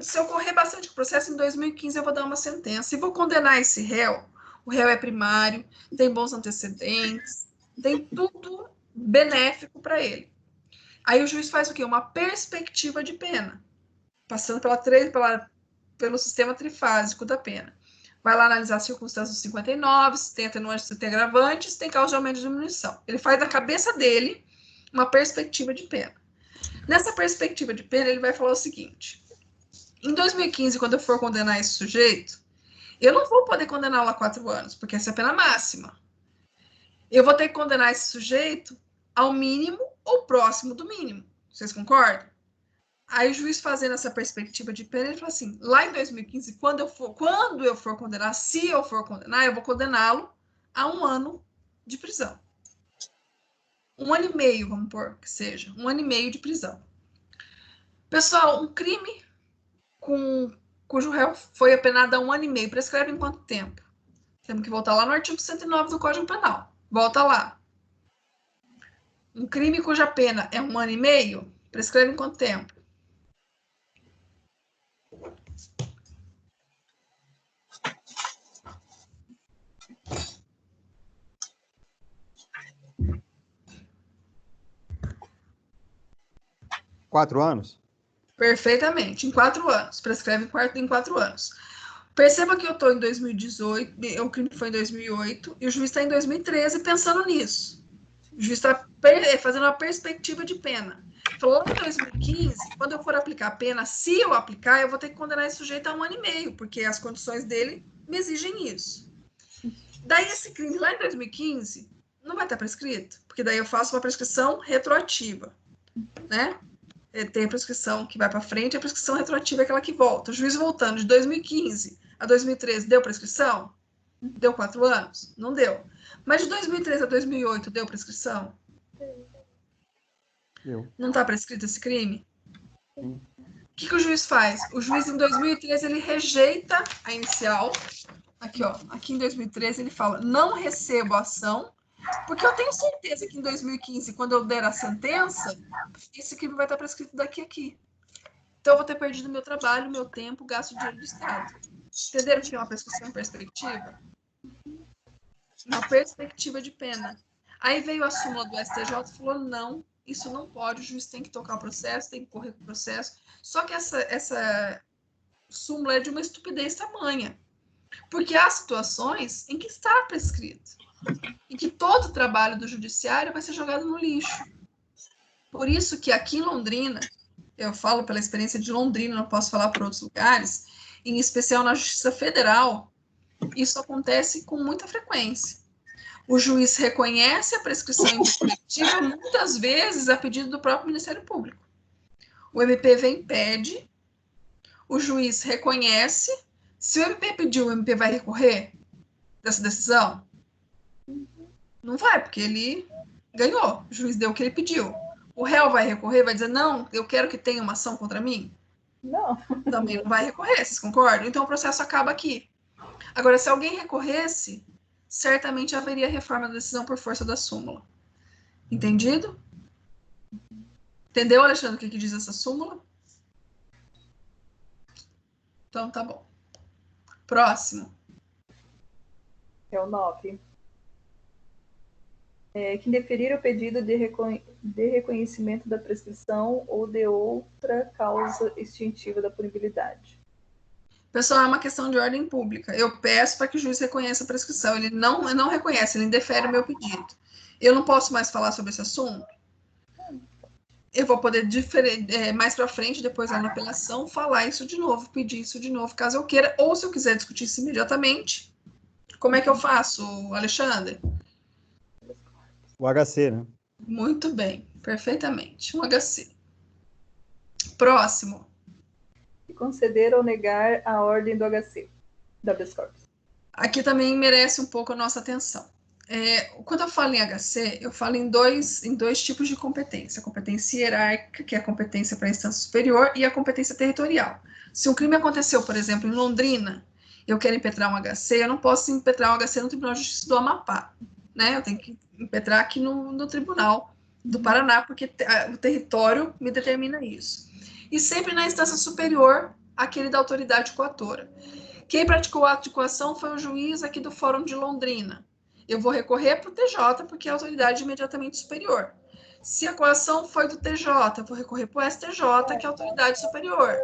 se eu correr bastante o processo, em 2015 eu vou dar uma sentença e vou condenar esse réu. O réu é primário, tem bons antecedentes, tem tudo benéfico para ele. Aí o juiz faz o quê? Uma perspectiva de pena, passando pelo sistema trifásico da pena. Vai lá analisar as circunstâncias 59, se tem atenuantes, se tem agravantes, se tem causa de aumento de diminuição. Ele faz da cabeça dele uma perspectiva de pena. Nessa perspectiva de pena, ele vai falar o seguinte: em 2015, quando eu for condenar esse sujeito, eu não vou poder condená-lo a 4 anos, porque essa é a pena máxima. Eu vou ter que condenar esse sujeito ao mínimo ou próximo do mínimo. Vocês concordam? Aí o juiz, fazendo essa perspectiva de pena, ele fala assim: lá em 2015, quando eu for condenar, se eu for condenar, eu vou condená-lo a 1 ano de prisão. 1 ano e meio, vamos pôr que seja. 1 ano e meio de prisão. Pessoal, um crime cujo réu foi apenado a 1 ano e meio, prescreve em quanto tempo? Temos que voltar lá no artigo 109 do Código Penal. Volta lá. Um crime cuja pena é 1 ano e meio, prescreve em quanto tempo? Quatro anos? Perfeitamente, em 4 anos. Prescreve em 4 anos. Perceba que eu estou em 2018, o crime foi em 2008, e o juiz está em 2013 pensando nisso. O juiz está fazendo uma perspectiva de pena. Falou, em 2015, quando eu for aplicar a pena, se eu aplicar, eu vou ter que condenar esse sujeito a 1 ano e meio, porque as condições dele me exigem isso. Daí esse crime lá em 2015 não vai estar prescrito, porque daí eu faço uma prescrição retroativa, né? Tem a prescrição que vai para frente, a prescrição retroativa é aquela que volta. O juiz voltando de 2015 a 2013, deu prescrição? Deu 4 anos? Não deu. Mas de 2013 a 2008, deu prescrição? Deu. Não está prescrito esse crime? Sim. O que o juiz faz? O juiz, em 2013, ele rejeita a inicial. Aqui, ó. Aqui em 2013, ele fala, não recebo a ação, porque eu tenho certeza que em 2015, quando eu der a sentença, esse crime vai estar prescrito daqui a aqui. Então, eu vou ter perdido meu trabalho, meu tempo, gasto o dinheiro do Estado. Entenderam que é uma prescrição em perspectiva? Uma perspectiva de pena. Aí veio a súmula do STJ e falou, não, isso não pode, o juiz tem que tocar o processo, tem que correr com o processo. Só que essa súmula é de uma estupidez tamanha. Porque há situações em que está prescrito. E que todo o trabalho do judiciário vai ser jogado no lixo. Por isso que aqui em Londrina, eu falo pela experiência de Londrina, não posso falar por outros lugares, em especial na Justiça Federal, isso acontece com muita frequência. O juiz reconhece a prescrição em perspectiva, muitas vezes a pedido do próprio Ministério Público. O MP vem e pede, o juiz reconhece. Se o MP pediu, o MP vai recorrer dessa decisão? Não vai, porque ele ganhou. O juiz deu o que ele pediu. O réu vai recorrer, vai dizer, não, eu quero que tenha uma ação contra mim? Não. Também não vai recorrer, vocês concordam? Então o processo acaba aqui. Agora, se alguém recorresse, certamente haveria reforma da decisão por força da súmula. Entendido? Entendeu, Alexandre, o que diz essa súmula? Então, tá bom. Próximo. É o 9. Que deferir o pedido de reconhecimento da prescrição ou de outra causa extintiva da punibilidade. Pessoal, é uma questão de ordem pública. Eu peço para que o juiz reconheça a prescrição. Ele não reconhece, ele indefere o meu pedido. Eu não posso mais falar sobre esse assunto? Eu vou poder, mais para frente, depois lá na apelação, falar isso de novo, pedir isso de novo, caso eu queira. Ou se eu quiser discutir isso imediatamente, como é que eu faço, Alexandre? O HC, né? Muito bem, perfeitamente. Um HC. Próximo. Conceder ou negar a ordem do HC, da habeas corpus. Aqui também merece um pouco a nossa atenção. Quando eu falo em HC, eu falo em dois tipos de competência. A competência hierárquica, que é a competência para a instância superior, e a competência territorial. Se um crime aconteceu, por exemplo, em Londrina, eu quero impetrar um HC, eu não posso impetrar um HC no Tribunal de Justiça do Amapá, né? Eu tenho que impetrar aqui no Tribunal do Paraná, porque o território me determina isso. E sempre na instância superior, aquele da autoridade coatora. Quem praticou o ato de coação foi o juiz aqui do Fórum de Londrina. Eu vou recorrer para o TJ, porque é a autoridade imediatamente superior. Se a coação foi do TJ, eu vou recorrer para o STJ, que é a autoridade superior.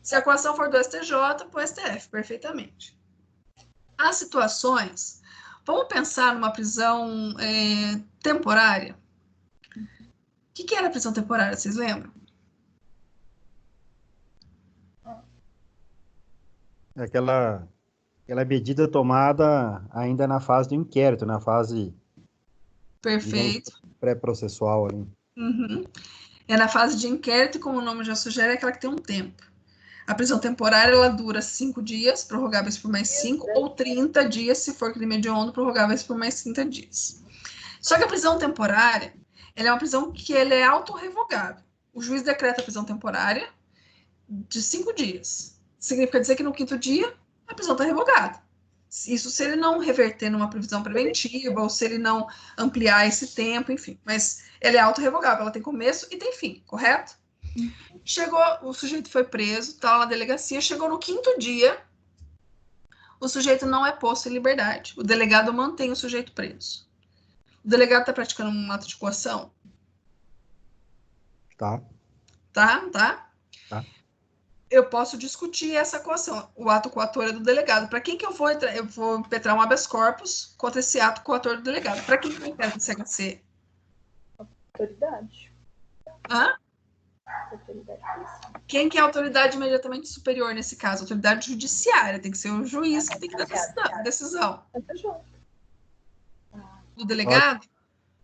Se a coação for do STJ, para o STF, perfeitamente. As situações, vamos pensar numa prisão temporária. O que era prisão temporária, vocês lembram? Aquela medida tomada ainda na fase do inquérito, na fase Perfeito. Pré-processual ali. Uhum. É na fase de inquérito, como o nome já sugere, é aquela que tem um tempo. A prisão temporária, ela dura 5 dias, prorrogáveis por mais 5, ou 30 dias, se for crime hediondo, prorrogáveis por mais 30 dias. Só que a prisão temporária, ela é uma prisão que ela é autorrevogável. O juiz decreta a prisão temporária de 5 dias. Significa dizer que no 5º dia, a prisão está revogada. Isso se ele não reverter numa prisão preventiva, ou se ele não ampliar esse tempo, enfim. Mas ela é autorrevogável, ela tem começo e tem fim, correto? Chegou, o sujeito foi preso, está lá na delegacia, chegou no 5º dia, o sujeito não é posto em liberdade. O delegado mantém o sujeito preso. O delegado está praticando um ato de coação? Tá. Tá. Eu posso discutir essa coação. O ato coator é do delegado. Para quem que eu vou impetrar um habeas corpus contra esse ato coator do delegado? Para quem que eu impetro esse HC? Autoridade. Hã? Autoridade. Quem que é a autoridade imediatamente superior nesse caso? Autoridade judiciária. Tem que ser o juiz que tem que dar decisão. Do delegado?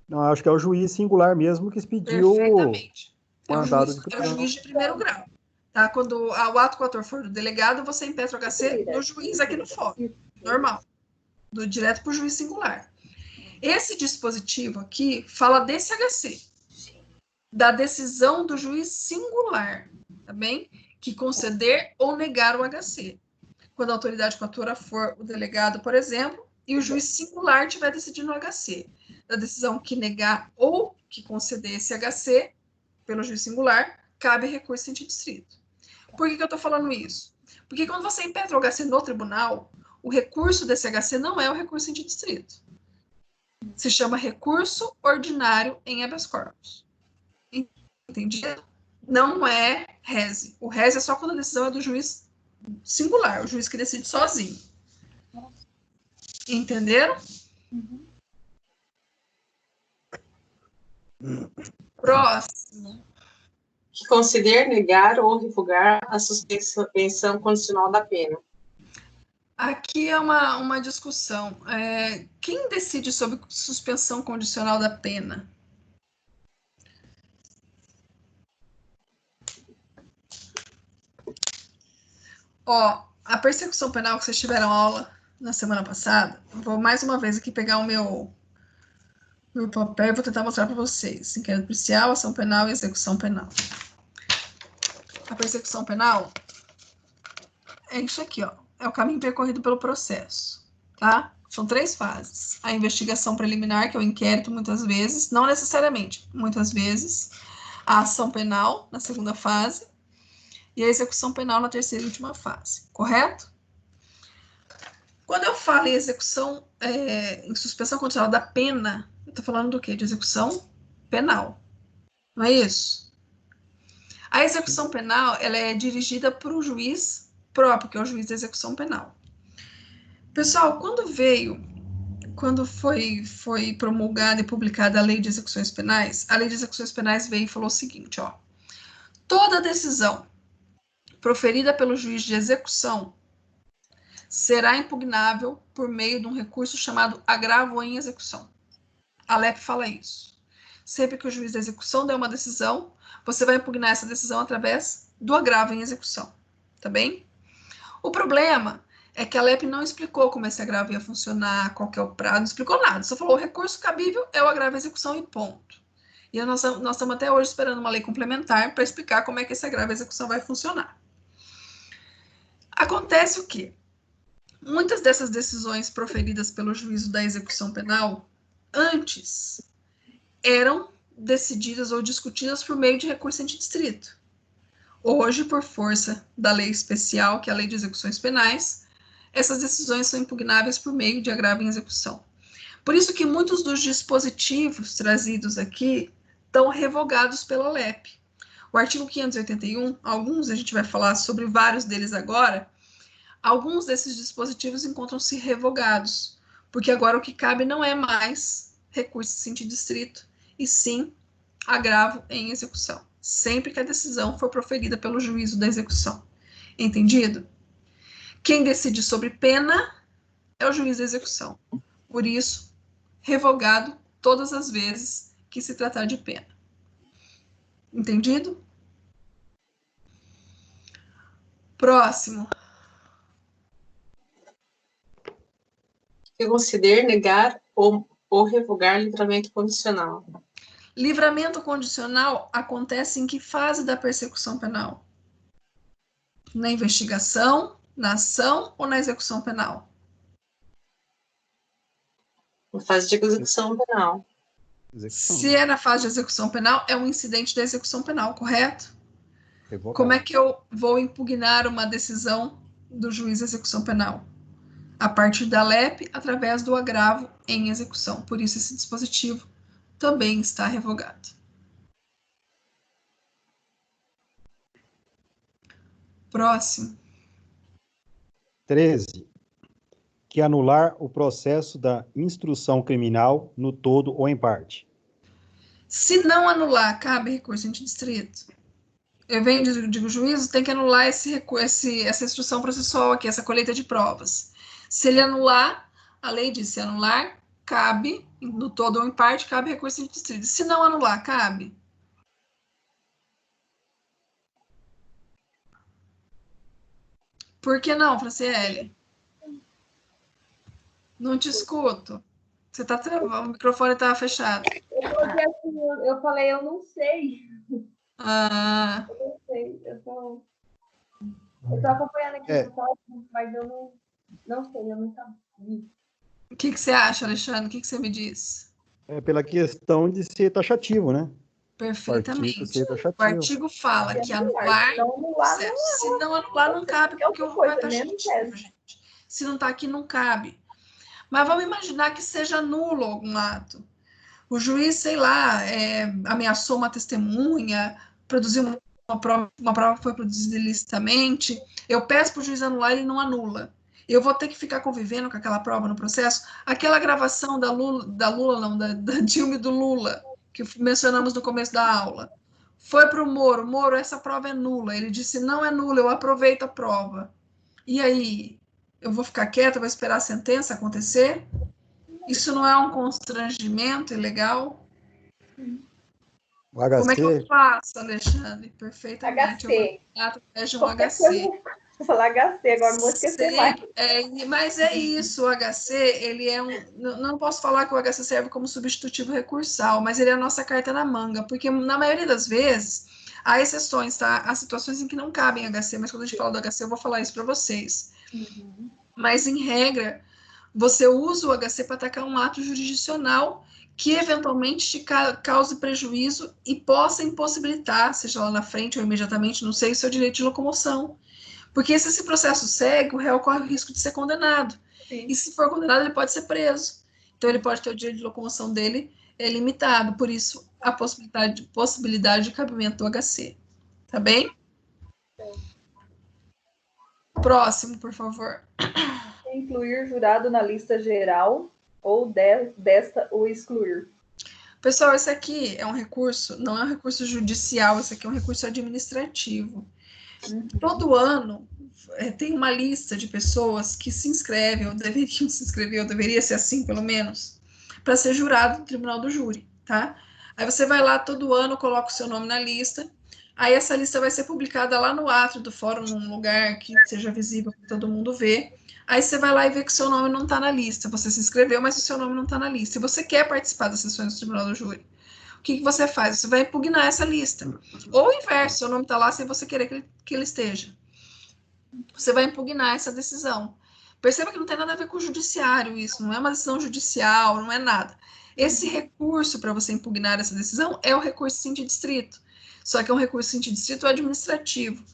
Não, acho que é o juiz singular mesmo que expediu Perfeitamente. o mandado de prisão. É o juiz de primeiro grau. Tá? Quando o ato coator for do delegado, você impetra o HC no juiz aqui no fórum. Normal. Direto para o juiz singular. Esse dispositivo aqui fala desse HC. Da decisão do juiz singular. Tá bem? Que conceder ou negar o HC. Quando a autoridade coatora for o delegado, por exemplo, e o juiz singular estiver decidindo o HC. Da decisão que negar ou que conceder esse HC pelo juiz singular, cabe recurso em distrito. Por que eu estou falando isso? Porque quando você impetra o HC no tribunal, o recurso desse HC não é o recurso em distrito. Se chama recurso ordinário em habeas corpus. Entendido? Não é rese. O rese é só quando a decisão é do juiz singular, o juiz que decide sozinho. Entenderam? Próximo. Que conceder, negar ou revogar a suspensão condicional da pena. Aqui é uma discussão. Quem decide sobre suspensão condicional da pena? A persecução penal que vocês tiveram aula na semana passada, vou mais uma vez aqui pegar o meu papel e vou tentar mostrar para vocês. Inquérito policial, ação penal e execução penal. A persecução penal é isso aqui, é o caminho percorrido pelo processo, tá? São 3 fases. A investigação preliminar, que é o inquérito, muitas vezes, não necessariamente, muitas vezes. A ação penal, na 2ª fase. E a execução penal na 3ª e última fase, correto? Quando eu falo em execução, em suspensão condicional da pena, eu estou falando do quê? De execução penal. Não é isso? A execução penal, ela é dirigida por um juiz próprio, que é o juiz da execução penal. Pessoal, quando foi promulgada e publicada a lei de execuções penais, a lei de execuções penais veio e falou o seguinte, toda decisão proferida pelo juiz de execução será impugnável por meio de um recurso chamado agravo em execução. A LEP fala isso. Sempre que o juiz da execução der uma decisão, você vai impugnar essa decisão através do agravo em execução. Tá bem? O problema é que a LEP não explicou como esse agravo ia funcionar, qual que é o prazo, não explicou nada. Só falou o recurso cabível é o agravo em execução e ponto. E nós estamos até hoje esperando uma lei complementar para explicar como é que esse agravo em execução vai funcionar. Acontece o quê? Muitas dessas decisões proferidas pelo juízo da execução penal, antes, eram decididas ou discutidas por meio de recurso antidistrito. Hoje, por força da lei especial, que é a Lei de Execuções Penais, essas decisões são impugnáveis por meio de agravo em execução. Por isso que muitos dos dispositivos trazidos aqui estão revogados pela LEP. O artigo 581, alguns a gente vai falar sobre vários deles agora, alguns desses dispositivos encontram-se revogados, porque agora o que cabe não é mais recurso antidistrito, e sim agravo em execução, sempre que a decisão for proferida pelo juízo da execução. Entendido? Quem decide sobre pena é o juiz da execução. Por isso, revogado todas as vezes que se tratar de pena. Entendido? Próximo. Que considere negar ou revogar livramento condicional. Livramento condicional acontece em que fase da persecução penal? Na investigação, na ação ou na execução penal? Na fase de execução penal. Se é na fase de execução penal, é um incidente da execução penal, correto? Revogado. Como é que eu vou impugnar uma decisão do juiz de execução penal? A partir da LEP, através do agravo em execução. Por isso, esse dispositivo também está revogado. Próximo. 13. Que anular o processo da instrução criminal no todo ou em parte. Se não anular, cabe recurso antidistrito. Eu venho e digo, o juízo tem que anular essa instrução processual aqui, essa colheita de provas. Se ele anular, a lei diz, se anular, cabe, no todo ou em parte, cabe recurso antidistrito. Se não anular, cabe. Por que não, Franciele? Não te escuto. Você tá travando, o microfone tá fechado. Eu falei, eu não sei. Ah, Eu não sei. Eu tô acompanhando aqui no código, mas eu não sei, eu nunca vi. o que você acha, Alexandre? O que você me diz? É pela questão de ser taxativo, né? Perfeitamente. taxativo. O artigo fala que anular o processo. Se não anular, não cabe, porque o rol é taxativo, gente. Se não está aqui, não cabe. Mas vamos imaginar que seja nulo algum ato. O juiz, sei lá, ameaçou uma testemunha, produziu uma prova que foi produzida ilicitamente. Eu peço para o juiz anular, ele não anula. Eu vou ter que ficar convivendo com aquela prova no processo. Aquela gravação da Dilma e do Lula, que mencionamos no começo da aula, foi para o Moro. Moro, essa prova é nula. Ele disse, não é nula, eu aproveito a prova. E aí, eu vou ficar quieta, vou esperar a sentença acontecer? Isso não é um constrangimento ilegal? O HC... Como é que eu faço, Alexandre? Perfeitamente. HC. Através de um HC. Vou falar HC, agora não vou esquecer mais. Mas é isso, o HC, ele é não posso falar que o HC serve como substitutivo recursal, mas ele é a nossa carta na manga, porque na maioria das vezes, há exceções, tá? Há situações em que não cabem HC, mas quando a gente fala do HC, eu vou falar isso para vocês. Uhum. Mas, em regra, você usa o HC para atacar um ato jurisdicional que eventualmente te cause prejuízo e possa impossibilitar, seja lá na frente ou imediatamente, não sei, o seu direito de locomoção. Porque se esse processo segue, o réu corre o risco de ser condenado. Sim. E se for condenado, ele pode ser preso. Então, ele pode ter o direito de locomoção dele limitado. Por isso, a possibilidade de cabimento do HC. Tá bem? Sim. Próximo, por favor. Incluir jurado na lista geral ou desta ou excluir. Pessoal, esse aqui é um recurso, não é um recurso judicial, esse aqui é um recurso administrativo. Uhum. Todo ano tem uma lista de pessoas que se inscrevem, ou deveriam se inscrever, ou deveria ser assim, pelo menos, para ser jurado no tribunal do júri, tá? Aí você vai lá todo ano, coloca o seu nome na lista, aí essa lista vai ser publicada lá no átrio do fórum, num lugar que seja visível para todo mundo ver. Aí você vai lá e vê que o seu nome não está na lista. Você se inscreveu, mas o seu nome não está na lista. E você quer participar das sessões do tribunal do júri. O que você faz? Você vai impugnar essa lista. Ou o inverso, seu nome está lá sem você querer que ele esteja. Você vai impugnar essa decisão. Perceba que não tem nada a ver com o judiciário isso, não é uma decisão judicial, não é nada. Esse recurso para você impugnar essa decisão é o recurso síndico-distrito, só que é um recurso síndico-distrito administrativo.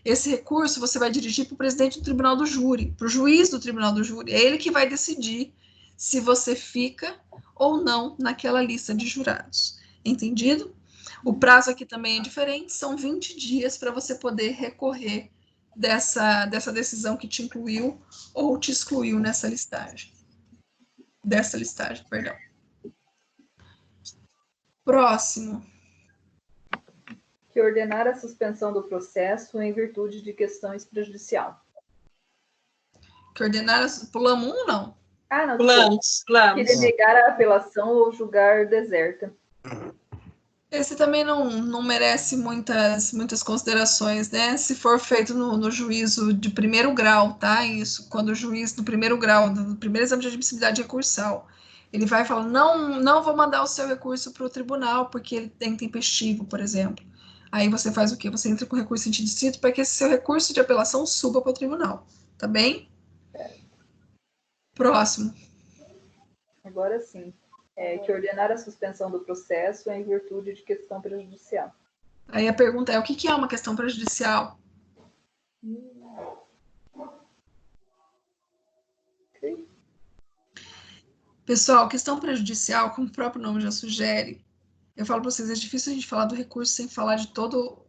Esse recurso você vai dirigir para o presidente do tribunal do júri, para o juiz do tribunal do júri. É ele que vai decidir se você fica ou não naquela lista de jurados. Entendido? O prazo aqui também é diferente, são 20 dias para você poder recorrer dessa decisão que te incluiu ou te excluiu nessa listagem. Dessa listagem, perdão. Próximo. Que ordenar a suspensão do processo em virtude de questões prejudicial. Que ordenar... Pulamos um ou não? Ah, não. Pulamos. Que denegar a apelação ou julgar deserta. Esse também não merece muitas considerações, né? Se for feito no juízo de primeiro grau, tá? Isso, quando o juiz do primeiro grau, do primeiro exame de admissibilidade recursal, ele vai falar, não vou mandar o seu recurso para o tribunal, porque ele tem tempestivo, por exemplo. Aí você faz o quê? Você entra com recurso em distrito para que esse seu recurso de apelação suba para o tribunal, tá bem? Próximo. Agora sim. Que ordenar a suspensão do processo em virtude de questão prejudicial. Aí a pergunta é, o que é uma questão prejudicial? Pessoal, questão prejudicial, como o próprio nome já sugere, eu falo para vocês, é difícil a gente falar do recurso sem falar de todo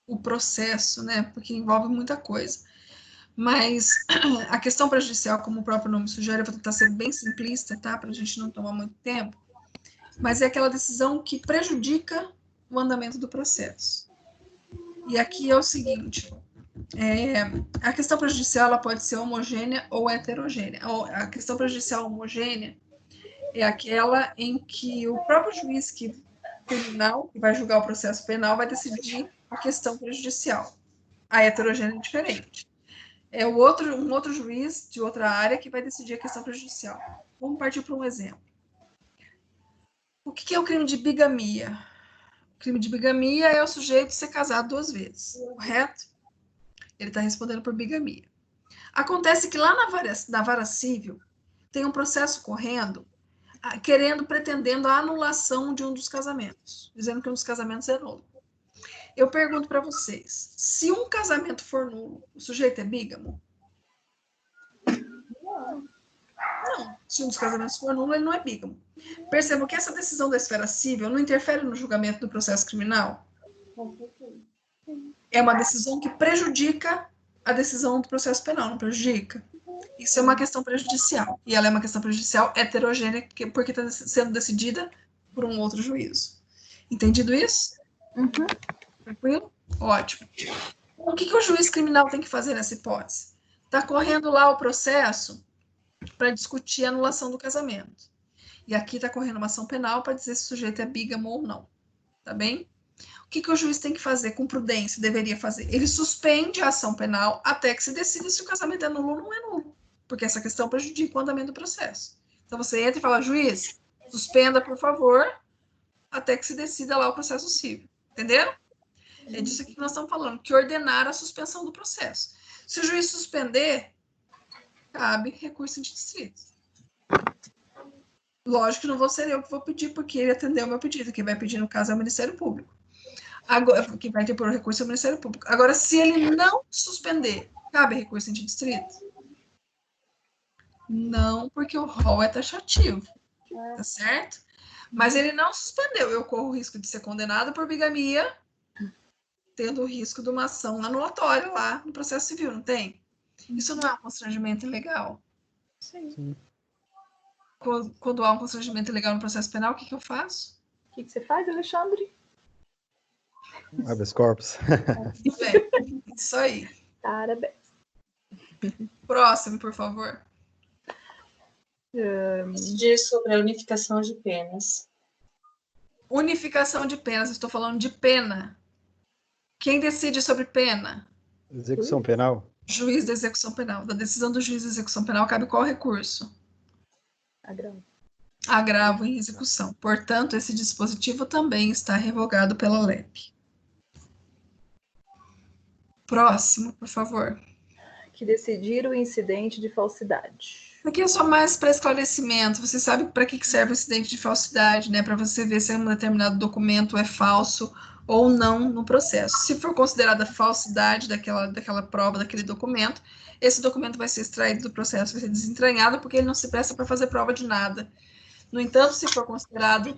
o processo, né? Porque envolve muita coisa. Mas a questão prejudicial, como o próprio nome sugere, eu vou tentar ser bem simplista, tá? Para a gente não tomar muito tempo. Mas é aquela decisão que prejudica o andamento do processo. E aqui é o seguinte, a questão prejudicial ela pode ser homogênea ou heterogênea. A questão prejudicial homogênea é aquela em que o próprio juiz criminal, que vai julgar o processo penal, vai decidir a questão prejudicial. A heterogênea é diferente. É um outro juiz de outra área que vai decidir a questão prejudicial. Vamos partir para um exemplo. O que é o crime de bigamia? O crime de bigamia é o sujeito ser casado 2 vezes, correto? Ele está respondendo por bigamia. Acontece que lá na vara civil tem um processo correndo, pretendendo a anulação de um dos casamentos, dizendo que um dos casamentos é nulo. Eu pergunto para vocês, se um casamento for nulo, o sujeito é bígamo? Não. Se um dos casamentos for nulo, ele não é bígamo. Percebam que essa decisão da esfera civil não interfere no julgamento do processo criminal? É uma decisão que prejudica a decisão do processo penal, não prejudica? Isso é uma questão prejudicial. E ela é uma questão prejudicial heterogênea, porque está sendo decidida por um outro juízo. Entendido isso? Uhum. Tranquilo? Ótimo. O que o juiz criminal tem que fazer nessa hipótese? Está correndo lá o processo para discutir a anulação do casamento. E aqui está correndo uma ação penal para dizer se o sujeito é bígamo ou não. Tá bem? O que o juiz tem que fazer com prudência, deveria fazer? Ele suspende a ação penal até que se decida se o casamento é nulo ou não é nulo, porque essa questão prejudica o andamento do processo. Então você entra e fala, juiz, suspenda, por favor, até que se decida lá o processo civil. Entenderam? É disso aqui que nós estamos falando, que ordenar a suspensão do processo. Se o juiz suspender, cabe recurso em distrito. Lógico que não vou ser eu que vou pedir, porque ele atendeu o meu pedido. Quem vai pedir, no caso, é o Ministério Público. Agora, quem vai ter por recurso é o Ministério Público. Agora, se ele não suspender, cabe recurso em distrito? Não, porque o rol é taxativo. Tá certo? Mas ele não suspendeu. Eu corro o risco de ser condenado por bigamia, tendo o risco de uma ação anulatória lá no processo civil, não tem? Isso não é um constrangimento ilegal? Sim. Quando há um constrangimento ilegal no processo penal, o que eu faço? O que você faz, Alexandre? Habeas corpus. Isso aí. Parabéns. Próximo, por favor. Decidir sobre a unificação de penas. Unificação de penas. Estou falando de pena. Quem decide sobre pena? Execução penal. Juiz da execução penal. Da decisão do juiz da execução penal cabe qual recurso? Agravo. Agravo em execução. Portanto, esse dispositivo também está revogado pela LEP. Próximo, por favor. Que decidir o incidente de falsidade. Aqui é só mais para esclarecimento. Você sabe para que serve o incidente de falsidade, né? Para você ver se um determinado documento é falso ou não no processo. Se for considerada falsidade daquela prova, daquele documento, esse documento vai ser extraído do processo, vai ser desentranhado, porque ele não se presta para fazer prova de nada. No entanto, se for considerado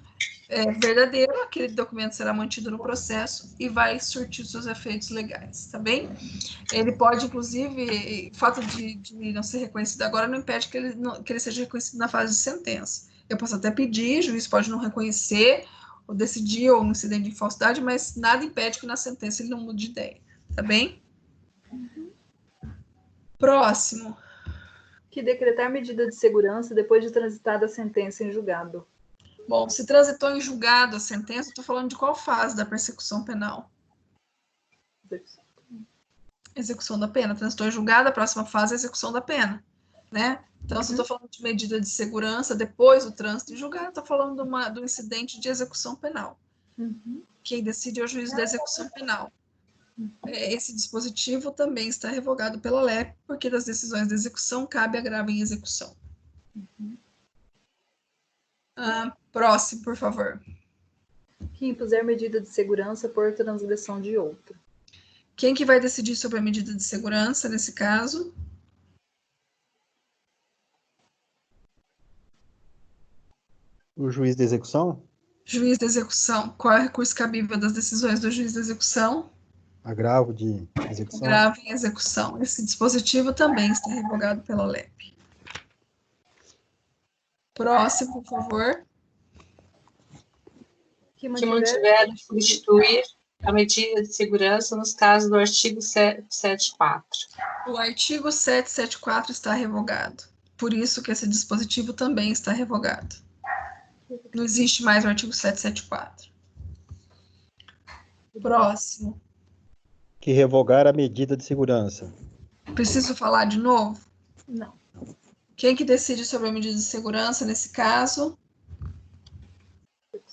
verdadeiro, aquele documento será mantido no processo e vai surtir seus efeitos legais, tá bem? Ele pode, inclusive, o fato de não ser reconhecido agora não impede que ele seja reconhecido na fase de sentença. Eu posso até pedir, o juiz pode não reconhecer, ou decidir, ou um incidente de falsidade, mas nada impede que na sentença ele não mude de ideia, tá bem? Próximo. Que decretar medida de segurança depois de transitada a sentença em julgado. Bom, se transitou em julgado a sentença, eu estou falando de qual fase da persecução penal? Execução da pena. Transitou em julgado, a próxima fase é a execução da pena, né? Então, se eu estou falando de medida de segurança depois do trânsito em julgado, estou falando do incidente de execução penal. Quem decide é o juiz da execução penal. Esse dispositivo também está revogado pela LEP, porque das decisões de execução cabe agravo em execução. Próximo, por favor. Que impuser medida de segurança por transgressão de outro. Quem que vai decidir sobre a medida de segurança nesse caso? O juiz de execução? Juiz de execução. Qual é o recurso cabível das decisões do juiz de execução? Agravo de execução? Agravo em execução. Esse dispositivo também está revogado pela LEP. Próximo, por favor. Que mantiver a substituir a medida de segurança nos casos do artigo 774. O artigo 774 está revogado. Por isso que esse dispositivo também está revogado. Não existe mais o artigo 774. Próximo. Que revogar a medida de segurança. Preciso falar de novo? Não. Quem que decide sobre a medida de segurança nesse caso?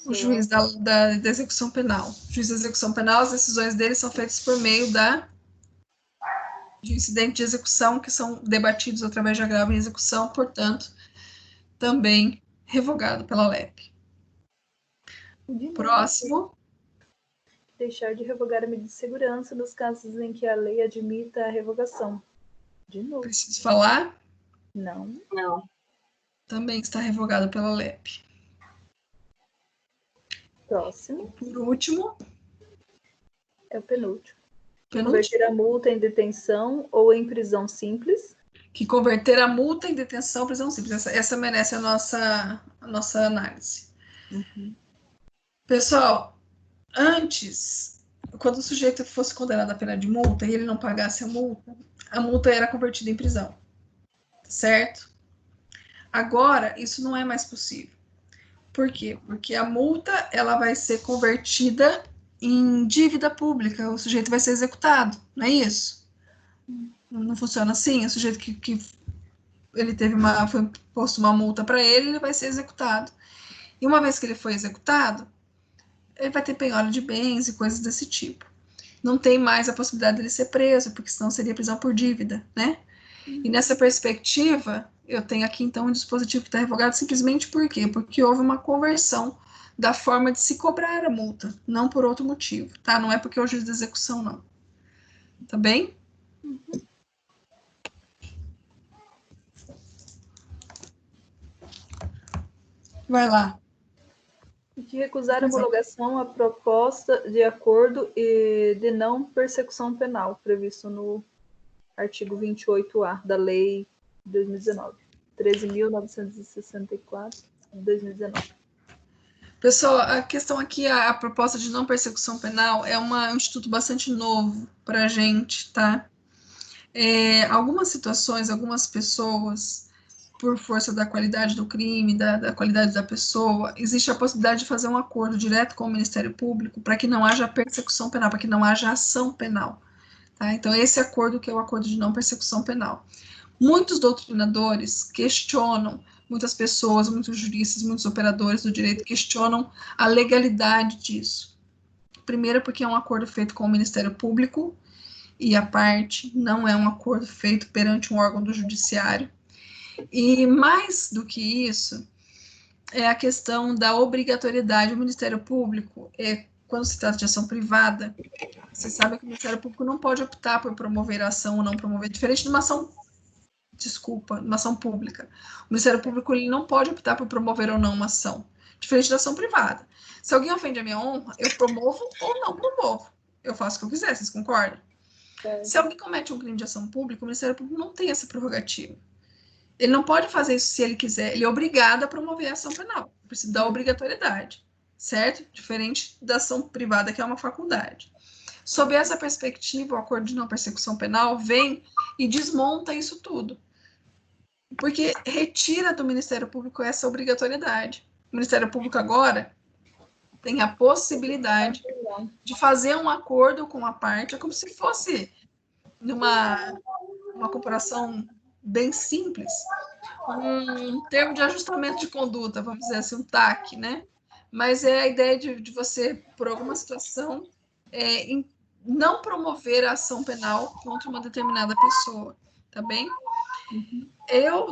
O juiz da execução penal. O juiz da execução penal, as decisões dele são feitas por meio de incidente de execução, que são debatidos através de agravo em execução, portanto, também revogado pela LEP. Próximo. Deixar de revogar a medida de segurança nos casos em que a lei admita a revogação. De novo. Preciso falar? Não. Não. Também está revogado pela LEP. Próximo. Por último. É o penúltimo. Penúltimo. Converter a multa em detenção ou em prisão simples. Que converter a multa em detenção, prisão simples. Essa merece a nossa análise. Pessoal, antes, quando o sujeito fosse condenado à pena de multa e ele não pagasse a multa era convertida em prisão. Certo? Agora, isso não é mais possível. Por quê? Porque a multa ela vai ser convertida em dívida pública, o sujeito vai ser executado, não é isso? Não funciona assim, o sujeito que ele foi posto uma multa para ele vai ser executado. E uma vez que ele foi executado, ele vai ter penhora de bens e coisas desse tipo. Não tem mais a possibilidade dele ser preso, porque senão seria prisão por dívida, né? E nessa perspectiva, eu tenho aqui, então, um dispositivo que está revogado simplesmente por quê? Porque houve uma conversão da forma de se cobrar a multa, não por outro motivo, tá? Não é porque é o juiz de execução, não. Tá bem? Vai lá. De recusar a homologação à proposta de acordo e de não persecução penal, previsto no artigo 28A da Lei 2019, 13.964, de 2019. Pessoal, a questão aqui, a proposta de não persecução penal é um instituto bastante novo para a gente, tá? Algumas situações, algumas pessoas, por força da qualidade do crime, da qualidade da pessoa, existe a possibilidade de fazer um acordo direto com o Ministério Público para que não haja persecução penal, para que não haja ação penal. Tá? Então, esse acordo que é o acordo de não persecução penal. Muitos doutrinadores questionam, muitas pessoas, muitos juristas, muitos operadores do direito questionam a legalidade disso. Primeiro, porque é um acordo feito com o Ministério Público e a parte, não é um acordo feito perante um órgão do judiciário. E mais do que isso, é a questão da obrigatoriedade do Ministério Público, quando se trata de ação privada, você sabe que o Ministério Público não pode optar por promover a ação ou não promover, diferente de uma ação, uma ação pública. O Ministério Público ele não pode optar por promover ou não uma ação, diferente da ação privada. Se alguém ofende a minha honra, eu promovo ou não promovo. Eu faço o que eu quiser, vocês concordam? Se alguém comete um crime de ação pública, o Ministério Público não tem essa prerrogativa. Ele não pode fazer isso se ele quiser. Ele é obrigado a promover a ação penal. Precisa da obrigatoriedade, certo? Diferente da ação privada, que é uma faculdade. Sob essa perspectiva, o acordo de não persecução penal vem e desmonta isso tudo. Porque retira do Ministério Público essa obrigatoriedade. O Ministério Público agora tem a possibilidade de fazer um acordo com a parte, é como se fosse uma comparação bem simples, um termo de ajustamento de conduta, vamos dizer assim, um TAC, né? Mas é a ideia de você, por alguma situação, não promover a ação penal contra uma determinada pessoa, tá bem? Uhum. Eu,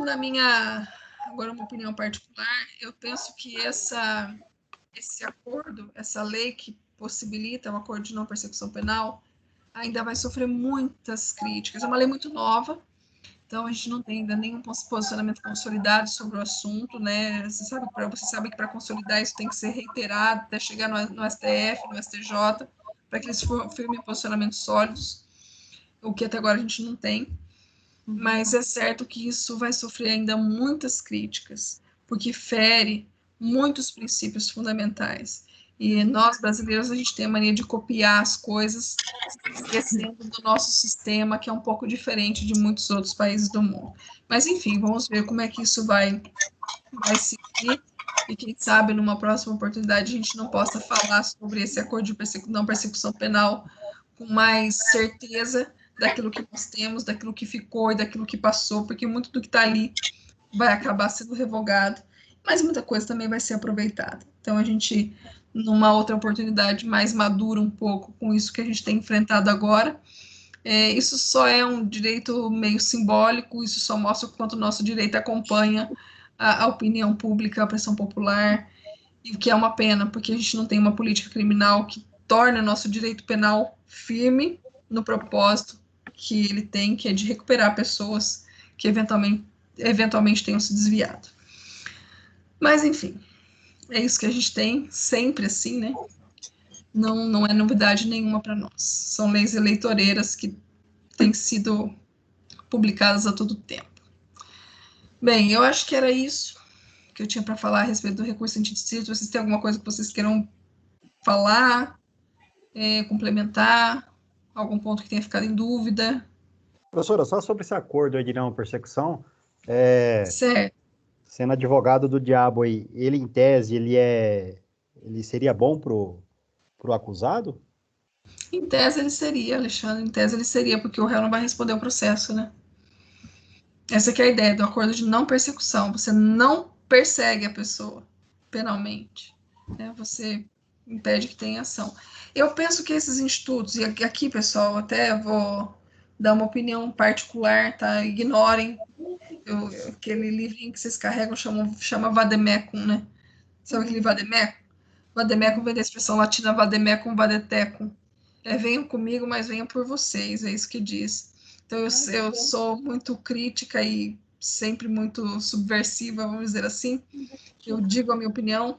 agora uma opinião particular, eu penso que esse acordo, essa lei que possibilita o acordo de não persecução penal, ainda vai sofrer muitas críticas. É uma lei muito nova, então a gente não tem ainda nenhum posicionamento consolidado sobre o assunto, né? Você sabe que para consolidar isso tem que ser reiterado até chegar no STF, no STJ, para que eles firmem posicionamentos sólidos, o que até agora a gente não tem. Mas é certo que isso vai sofrer ainda muitas críticas, porque fere muitos princípios fundamentais. E nós, brasileiros, a gente tem a mania de copiar as coisas, esquecendo do nosso sistema, que é um pouco diferente de muitos outros países do mundo. Mas, enfim, vamos ver como é que isso vai seguir. E quem sabe, numa próxima oportunidade, a gente não possa falar sobre esse acordo de não persecução penal com mais certeza daquilo que nós temos, daquilo que ficou e daquilo que passou, porque muito do que está ali vai acabar sendo revogado, mas muita coisa também vai ser aproveitada. Então, a gente, numa outra oportunidade mais madura um pouco com isso que a gente tem enfrentado agora, isso só é um direito meio simbólico, isso só mostra o quanto o nosso direito acompanha a opinião pública, a pressão popular, e o que é uma pena, porque a gente não tem uma política criminal que torne o nosso direito penal firme no propósito que ele tem, que é de recuperar pessoas que eventualmente tenham se desviado. Mas, enfim, é isso que a gente tem, sempre assim, né? Não é novidade nenhuma para nós. São leis eleitoreiras que têm sido publicadas a todo tempo. Bem, eu acho que era isso que eu tinha para falar a respeito do recurso antidissídio. Vocês têm alguma coisa que vocês queiram falar, complementar? Algum ponto que tenha ficado em dúvida? Professora, só sobre esse acordo aí de não persecução, certo. Sendo advogado do diabo aí, ele em tese, ele seria bom pro acusado? Em tese ele seria, Alexandre, em tese ele seria, porque o réu não vai responder o processo, né? Essa que é a ideia do acordo de não persecução, você não persegue a pessoa penalmente, né? Você impede que tenha ação. Eu penso que esses institutos, e aqui, pessoal, até vou dar uma opinião particular, tá? Ignorem aquele livrinho que vocês carregam, chama vademecum, né? Sabe aquele vademecum? Vademecum vem da expressão latina vademecum vadetecum. Venham comigo, mas venham por vocês, é isso que diz. Então, eu sou muito crítica e sempre muito subversiva, vamos dizer assim. Eu digo a minha opinião,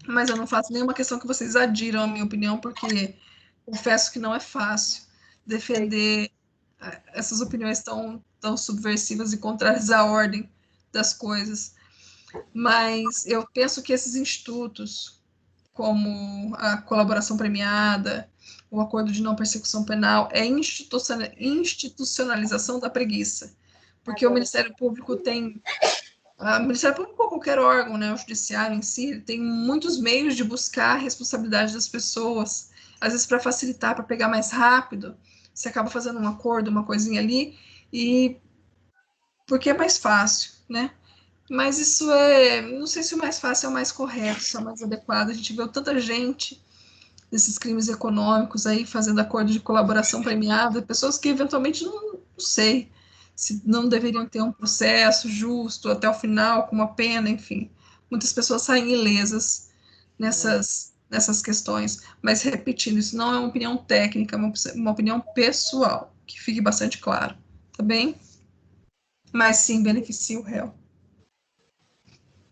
mas eu não faço nenhuma questão que vocês adiram a minha opinião, porque confesso que não é fácil defender essas opiniões tão subversivas e contrárias à ordem das coisas. Mas eu penso que esses institutos, como a colaboração premiada, o acordo de não persecução penal, é institucionalização da preguiça. Porque o Ministério Público tem... O Ministério Público ou qualquer órgão, né, o judiciário em si, tem muitos meios de buscar a responsabilidade das pessoas, às vezes para facilitar, para pegar mais rápido, você acaba fazendo um acordo, uma coisinha ali, e porque é mais fácil, né? Mas isso não sei se o mais fácil é o mais correto, se é o mais adequado. A gente vê tanta gente desses crimes econômicos aí, fazendo acordo de colaboração premiada, pessoas que eventualmente não sei se não deveriam ter um processo justo até o final, com uma pena, enfim. Muitas pessoas saem ilesas nessas questões, mas repetindo, isso não é uma opinião técnica, é uma opinião pessoal, que fique bastante claro, tá bem? Mas sim, beneficia o réu.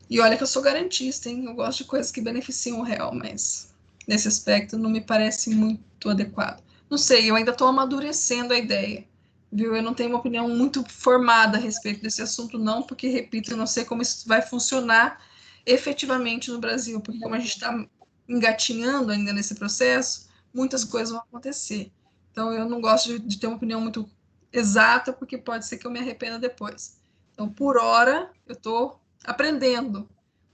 E olha que eu sou garantista, hein? Eu gosto de coisas que beneficiam o réu, mas nesse aspecto não me parece muito adequado. Não sei, eu ainda estou amadurecendo a ideia, viu? Eu não tenho uma opinião muito formada a respeito desse assunto, não, porque, repito, eu não sei como isso vai funcionar efetivamente no Brasil, porque como a gente está engatinhando ainda nesse processo, muitas coisas vão acontecer. Então, eu não gosto de ter uma opinião muito exata, porque pode ser que eu me arrependa depois. Então, por hora, eu estou aprendendo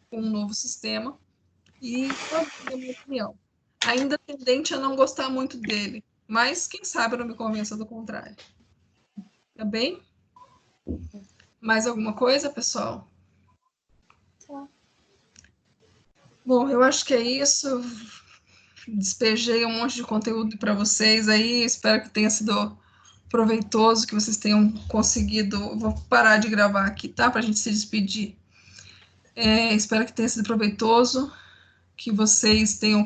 com um novo sistema e a minha opinião. Ainda tendente a não gostar muito dele, mas quem sabe eu não me convença do contrário. Tá bem? Mais alguma coisa, pessoal? Bom, eu acho que é isso. Despejei um monte de conteúdo para vocês aí. Espero que tenha sido proveitoso, que vocês tenham conseguido. Vou parar de gravar aqui, tá? Para a gente se despedir. Espero que tenha sido proveitoso, que vocês tenham